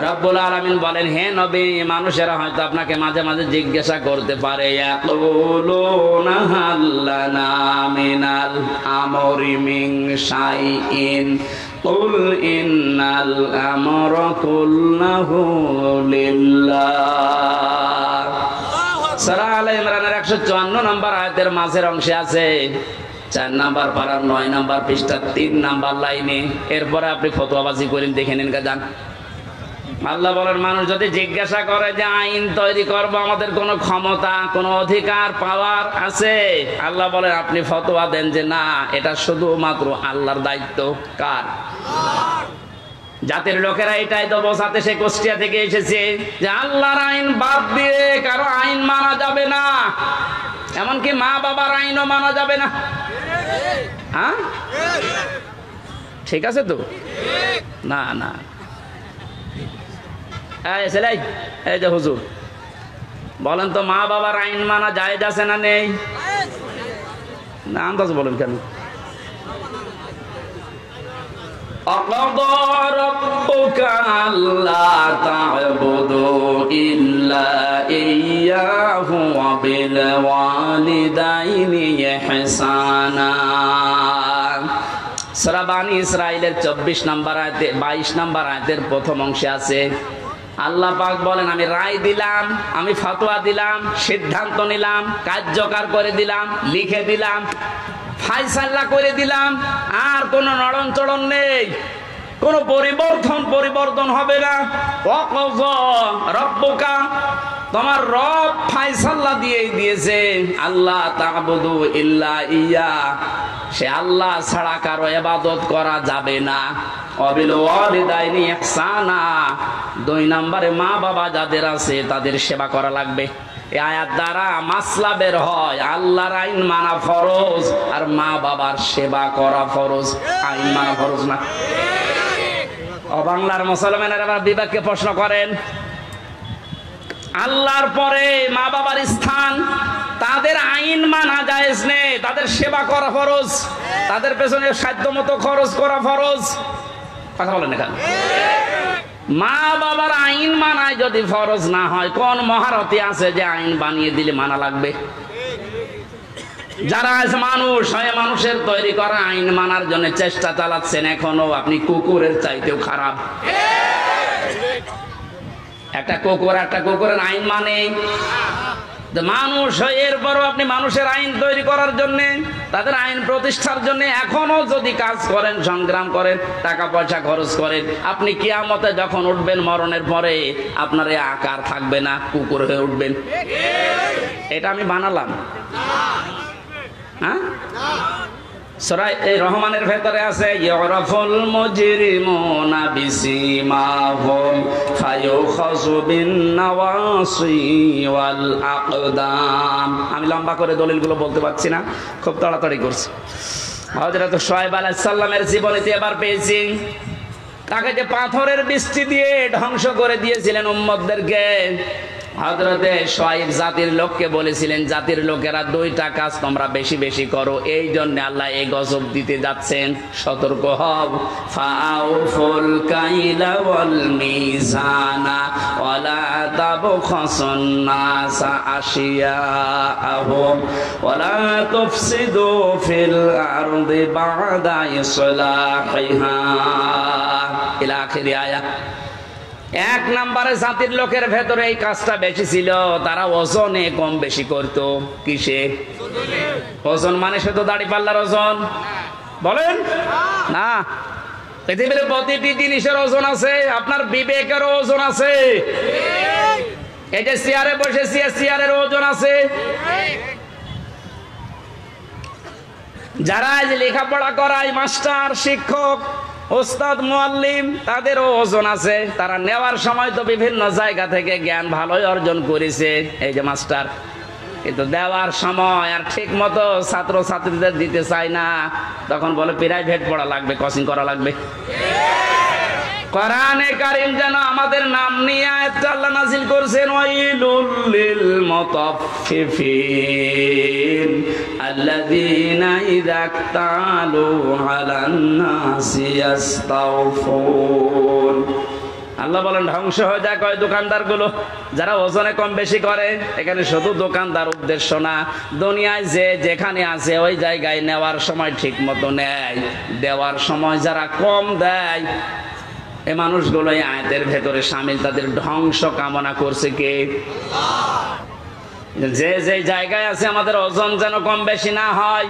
রব্বুল আলামিন বলেন, হে নবী, মানুষেরা হয়তো আপনাকে মাঝে মাঝে জিজ্ঞাসা করতে পারে, ইয়াকুলুনা হাল্লানা মিনাল আমরি মিন শাইইন কুল ইন্নাল আমরা কুল্লাহু লিল্লাহ। সূরা আলে ইমরানের 154 নম্বর আয়াতের মাঝের অংশে আছে 4 নম্বর পারার 9 নম্বর পৃষ্ঠা 3 নম্বর লাইনে। এরপরে আপনি ফতোয়াবাজি করেন, দেখে নিন গাজান। আল্লাহ বলেন, মানুষ যদি জিজ্ঞাসা করে যে আইন তৈরি করব, আমাদের কোনো ক্ষমতা, কোনো অধিকার, পাওয়ার আছে? আল্লাহ বলেন, আপনি ফতোয়া দেন যে না, এটা শুধুমাত্র আল্লাহর দায়িত্ব। কার? জাতির লোকেরা এটাই তো বোঝাতে সে কুষ্টিয়া থেকে এসেছে যে আল্লাহর আইন বাদ দিয়ে কারো আইন মানা যাবে না, এমনকি মা বাবার আইনও মানা যাবে না। হ্যাঁ, ঠিক আছে তো? না না, এই যে হুজুর বলেন তো, মা বাবার আইন মানা জায়েজ আছে না নেই? না, আন্দাজ বলেন কেন? وَقَضَى رَبُّكَ أَلَّا تَعْبُدُوا إِلَّا إِيَّاهُ وَبِالْوَالِدَيْنِ إِحْسَانًا। সূরা বানী ইসরাঈলের 24 নম্বর আয়াতে 22 নম্বর আয়াতের প্রথম অংশে আছে, আল্লাহ পাক বলেন, আমি রায় দিলাম, আমি ফতোয়া দিলাম, সিদ্ধান্ত নিলাম, কার্যকর করে দিলাম, লিখে দিলাম, ফায়সালা করে দিলাম, আর কোনো নড়ন চড়ন নেই, কোনো পরিবর্তন হবে না। ওয়াকাযা রাব্বুকা, তোমার রব ফায়সালা দিয়ে দিয়েছে আল্লাহ তা'বুদু ইল্লা ইয়া, সে আল্লাহ ছাড়া কারো ইবাদত করা যাবে না। ওয়াবিল ওয়ালিদাইনি ইহসানা, 2 নম্বরে মা বাবা যাদের আছে তাদের সেবা করা লাগবে। এই আয়াত দ্বারা মাসলা বের হয়, আল্লাহর আইন মানা ফরজ আর মা বাবার সেবা করা ফরজ, আইন মানা ফরজ না। ও বাংলার মুসলমানেরা আবার বিবেককে প্রশ্ন করেন, আল্লাহর পরে মা বাবার স্থান, তাদের আইন মানা জায়েজ নেই, তাদের সেবা করা ফরজ, তাদের পেছনে সাধ্যমতো খরচ করা ফরজ। কথা বলেন এখানে, মা বাবার আইন মানায় যদি ফরজ না হয়, কোন মহারথী আছে যে আইন বানিয়ে দিলে মানা লাগবে? যারা আছে মানুষ হয়ে মানুষের তৈরি করা আইন মানার জন্য চেষ্টা চালাচ্ছেন, এখনো আপনি কুকুরের চাইতেও খারাপ। একটা কুকুরের আইন মানে মানুষ হয়ে, এরপরও আপনি মানুষের আইন তৈরি করার জন্য, তাদের আইন প্রতিষ্ঠার জন্য এখনো যদি কাজ করেন, সংগ্রাম করেন, টাকা পয়সা খরচ করেন, আপনি কিয়ামতে যখন উঠবেন মরণের পরে আপনার এই আকার থাকবে না, কুকুর হয়ে উঠবেন। এটা আমি বানালাম? হ্যাঁ, সূরা রহমানের ভেতরে আছে ইউরাফুল মুজরিমুনা বিসিমাহুম ফায়ুখাযু বিন-নাওয়াসি ওয়াল আকদাম। আমি লম্বা করে দলিলগুলো বলতে পারছি না, খুব তাড়াতাড়ি করছি। হযরত শুআয়ব আলাইহিস সালামের জীবনীতে এবার পেয়েছি, তাকে যে পাথরের বৃষ্টি দিয়ে ধ্বংস করে দিয়েছিলেন উম্মতদেরকে, হযরতে শুআয়ব জাতির লোককে বলেছিলেন, জাতির লোকেরা 2টা কাজ তোমরা বেশি বেশি করো, এই জন্য আল্লাহ এই গজব দিতে যাচ্ছেন, সতর্ক হও। ফাআউফুল কাইলা ওয়াল মিজানা ওয়ালা তাবখাসুন নাসা আশিয়াআহুম ওয়ালা তুফসিদু ফিল আরদি বা'দা ইসলাহিহা ইলা আখিরি আয়াত। 1 নম্বরে জাতির লোকের ভেতরে এই কাজটা বেশি ছিল, তারা ওজনে কম বেশি করত। কিসে ওজন? মানে শুধু দাড়ি পাল্লার ওজন বলেন না, পৃথিবীর প্রতিটি জিনিসের ওজন আছে, আপনার বিবেকের ওজন আছে। এই যে চেয়ারে বসেছি, চেয়ারের ওজন আছে। যারা আজ লেখাপড়া করায়, মাস্টার, শিক্ষক, ওস্তাদ, মুআল্লিম, তাদেরও ওজন আছে। তারা নেওয়ার সময় তো বিভিন্ন জায়গা থেকে জ্ঞান ভালোই অর্জন করেছে, এই যে মাস্টার, কিন্তু দেওয়ার সময় আর ঠিক মতো ছাত্র ছাত্রীদের দিতে চায় না, তখন বলে প্রাইভেট পড়া লাগবে, কোচিং করা লাগবে। কোরআনে কারীম যেন আমাদের নাম নিয়ে আয়াতটা আল্লাহ নাযিল করেছেন, ওয়াইলুল লিল মুতাফফিফিন আল্লাযীনা ইযা ক্তালু আলান নাসি ইস্তাওফুন। আল্লাহ বলেন ধ্বংস হয়ে যায় কয় দোকানদার গুলো, যারা ওজনে কম বেশি করে। এখানে শুধু দোকানদার উদ্দেশ্য না, দুনিয়ায় যে যেখানে আছে ওই জায়গায় নেওয়ার সময় ঠিক মতো নেয়, দেওয়ার সময় যারা কম দেয়, এই মানুষগুলো এই আয়াতের ভেতরে শামিল। তাদের ধ্বংস কামনা করছে কে? যে যে জায়গায় আছে আমাদের ওজন যেন কম বেশি না হয়।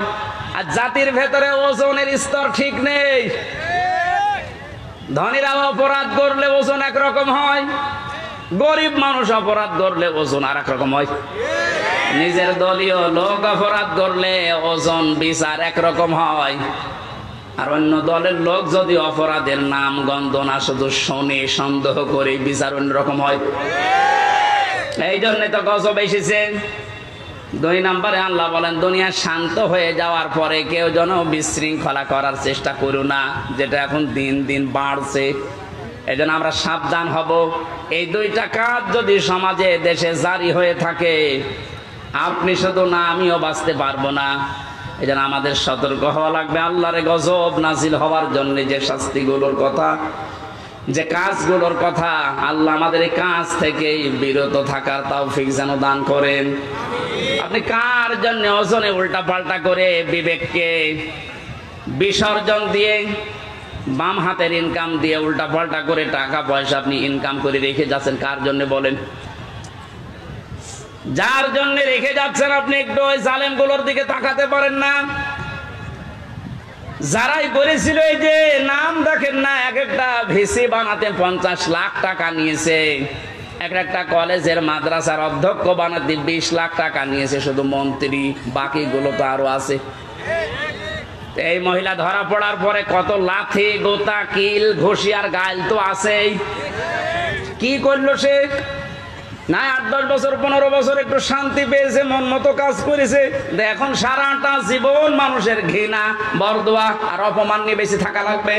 আর জাতির ভেতরে ওজনের স্তর ঠিক নেই। ধনীরা অপরাধ করলে ওজন একরকম হয়, গরিব মানুষ অপরাধ করলে ওজন আর এক রকম হয়। নিজের দলীয় লোক অপরাধ করলে ওজন বিচার একরকম হয়, আর অন্য দলের লোক যদি অপরাধের নাম গন্ধ না শুধু শোনে, সন্দেহ করে, বিচার অন্যরকম হয়। এই জন্য তো গজব এসেছে। 2 নম্বরে আল্লাহ বলেন, দুনিয়া শান্ত হয়ে যাওয়ার পরে কেউ যেন বিশৃঙ্খলা করার চেষ্টা করো না, যেটা এখন দিন দিন বাড়ছে। এই জন্য আমরা সাবধান হব। এই 2টা কাজ যদি সমাজে, দেশে জারি হয়ে থাকে, আপনি শুধু না, আমিও বাঁচতে পারবো না। এই জন্য আমাদের সতর্ক হওয়া লাগবে। আল্লাহর গজব নাজিল হওয়ার জন্য যে শাস্তিগুলোর কথা, যে কাজগুলোর কথা, আল্লাহ আমাদের এই কাজ থেকে বিরত থাকার তৌফিক যেন দান করেন। আপনি কার জন্য ওজনে উল্টা পাল্টা করে বিবেককে বিসর্জন দিয়ে, বাম হাতের ইনকাম দিয়ে উল্টা পাল্টা করে টাকা পয়সা আপনি ইনকাম করে রেখে যাচ্ছেন? কার জন্য বলেন? যার জন্য রেখে যাচ্ছেন আপনি একটু ওই জালেমগুলোর দিকে তাকাতে পারেন না? যারাই করেছিল, এই যে নাম দেখেন না, এক একটা ভিসি বানাতে 50 লাখ টাকা নিয়েছে, একটা কলেজের মাদ্রাসার অধ্যক্ষ বানাতে 20 লাখ টাকা নিয়েছে শুধু মন্ত্রী, বাকিগুলো তো আরো আছে। এই মহিলা ধরা পড়ার পরে কত লাথি গোতা কিল ঘুষি আর গাইল তো আছেই। কি করলো সে? না 8-10 বছর 15 বছর একটু শান্তি পেয়েছে, মন মতো কাজ করেছে, এখন সারাটা জীবন মানুষের ঘৃণা বরদোয়া আর অপমান নিয়ে বেশি থাকা লাগবে।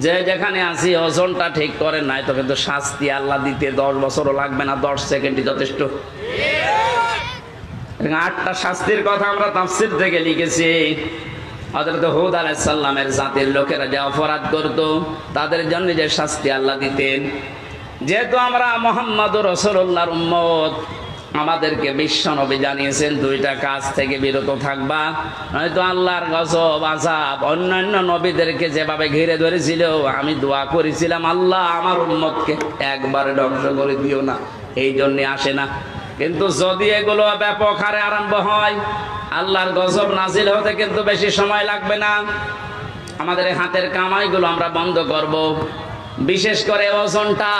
যে যেখানে আছি ওজনটা ঠিক করে নাই তো কিন্তু শাস্তি আল্লাহ দিতে 10 বছরও লাগবে না, 10 সেকেন্ডই যথেষ্ট। 8টা শাস্তির কথা আমরা তাফসীর থেকে লিখেছি। হযরত হুদ আলাইহিস সালামের জাতির লোকেরা যে অপরাধ করত তাদের জন্য যে শাস্তি আল্লাহ দিতেন। যেহেতু আমরা মুহাম্মদুর রাসূলুল্লাহর উম্মত, আমাদেরকে বিশ্বনবী জানিয়েছেন 2টা কাজ থেকে বিরত থাকবা, নয়তো আল্লাহর গজব আযাব অন্যান্য নবীদেরকে যেভাবে ঘিরে ধরেছিল, আমি দোয়া করেছিলাম আল্লাহ আমার উম্মতকে একবারে ধ্বংস করে দিও না, এই জন্য আসে না। কিন্তু যদি এগুলো ব্যাপক হারে আরম্ভ হয়, আল্লাহর গজব নাজিল হতে কিন্তু বেশি সময় লাগবে না। আমাদের হাতের কামাইগুলো আমরা বন্ধ করব, বিশেষ করে ওজনটা।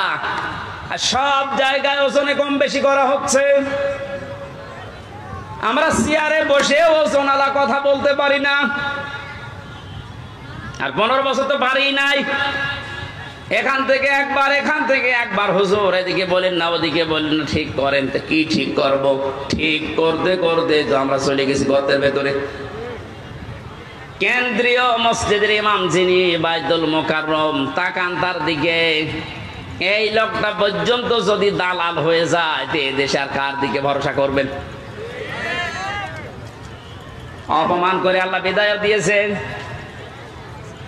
সব জায়গায় ওজনে কম বেশি করা হচ্ছে। আমরা চেয়ারে বসে ওজনওয়ালা কথা বলতে পারি না, আর 15 বছর তো পারি নাই। এখান থেকে একবার হুজুর এদিকে বলেন না ওদিকে বলেন না, ঠিক করেন। তো কি ঠিক করব? ঠিক করতে করতে তো আমরা চলে গেছি গর্তের ভেতরে। কেন্দ্রীয় মসজিদের ইমাম যিনি বাইতুল মুকাররম, তাকান তার দিকে। এই লোকটা পর্যন্ত যদি দালাল হয়ে যায়, এ দেশে আর কার দিকে ভরসা করবেন? অপমান করে আল্লাহ বিদায় দিয়েছেন।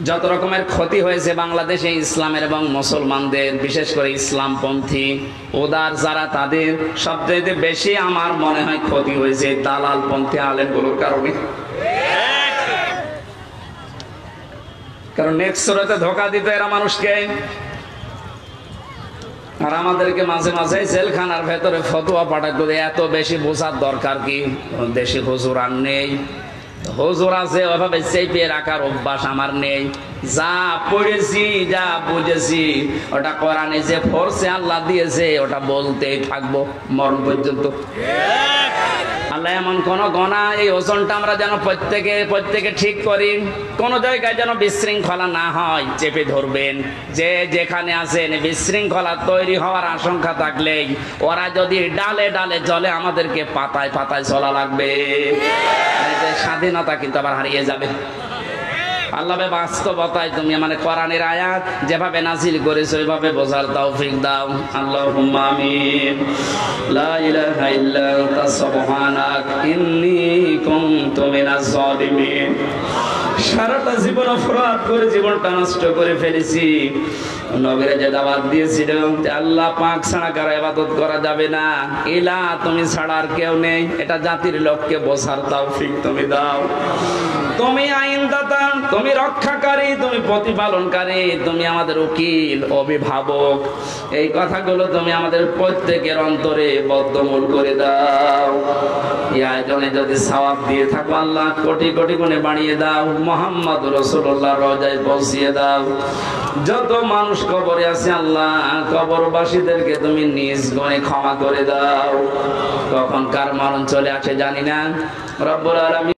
যত রকমের ক্ষতি হয়েছে বাংলাদেশে ইসলামের এবং মুসলমানদের, বিশেষ করে ইসলামপন্থী উদার যারা, তাদের সবচেয়ে বেশি আমার মনে হয় ক্ষতি হয়েছে দালাল পন্থী আলেমগুলোর কারণে। কারণ নেক্সট সুরাতে ধোঁকা দিত এরা মানুষকে, আর আমাদেরকে মাঝে মাঝে জেলখানার ভেতরে ফতোয়া পাঠাতো। এত বেশি বোঝার দরকার কি? দেশি হুজুর আর নেই, হুজুর আছে ওইভাবে চেপে রাখার অভ্যাস আমার নেই। যা পড়েছি যা বুঝেছি ওটা কোরআনে যে ফরসে আল্লাহ দিয়েছে ওটা বলতেই থাকবো মরণ পর্যন্ত। আল্লাহ এমন কোন গণা, এই ওজনটা আমরা যেন প্রত্যেকে ঠিক করি, কোন জায়গায় যেন বিশৃঙ্খলা না হয়, চেপে ধরবেন। যে যেখানে আছেন বিশৃঙ্খলা তৈরি হওয়ার আশঙ্কা থাকলেই ওরা যদি ডালে ডালে চলে, আমাদেরকে পাতায় পাতায় চলা লাগবে। স্বাধীনতা কিন্তু আবার হারিয়ে যাবে। আল্লাহ বাস্তবতায় তুমি মানে কোরআনের আয়াত যেভাবে নাজিল করেছো ওইভাবে বোঝার তৌফিক দাও। আল্লাহুম্মা আমিন। লা ইলাহা ইল্লা আনতা সুবহানাক ইন্নী কুনতু মিনাজ জালিমিন। সারাটা জীবন অপরাধ করে জীবনটা নষ্ট করে ফেলেছি। নবীরে যে দাওয়াত দিয়েছিল যে আল্লাহ পাক ছাড়া কারো ইবাদত করা যাবে না, ইলা তুমি ছাড়া আর কেউ নেই, এটা জাতির লোককে বোঝার তৌফিক তুমি দাও। তুমি আইনদাতা, তুমি রক্ষাকারী, তুমি প্রতিপালনকারী, তুমি আমাদের উকিল অভিভাবক। এই কথাগুলো তুমি আমাদের প্রত্যেকের অন্তরে বদ্ধমূল করে দাও। এই আয়োজনে যদি সওয়াব দিয়ে থাকো আল্লাহ কোটি কোটি গুণে বাড়িয়ে দাও। মুহাম্মদুর রাসূলুল্লাহর রওজায় পৌঁছিয়ে দাও। যত মানুষ কবরে আছে আল্লাহ কবরবাসীদেরকে তুমি নিজ গুণে ক্ষমা করে দাও। কখন কার মরণ চলে আসে জানি না। রব্বুল আলামিন।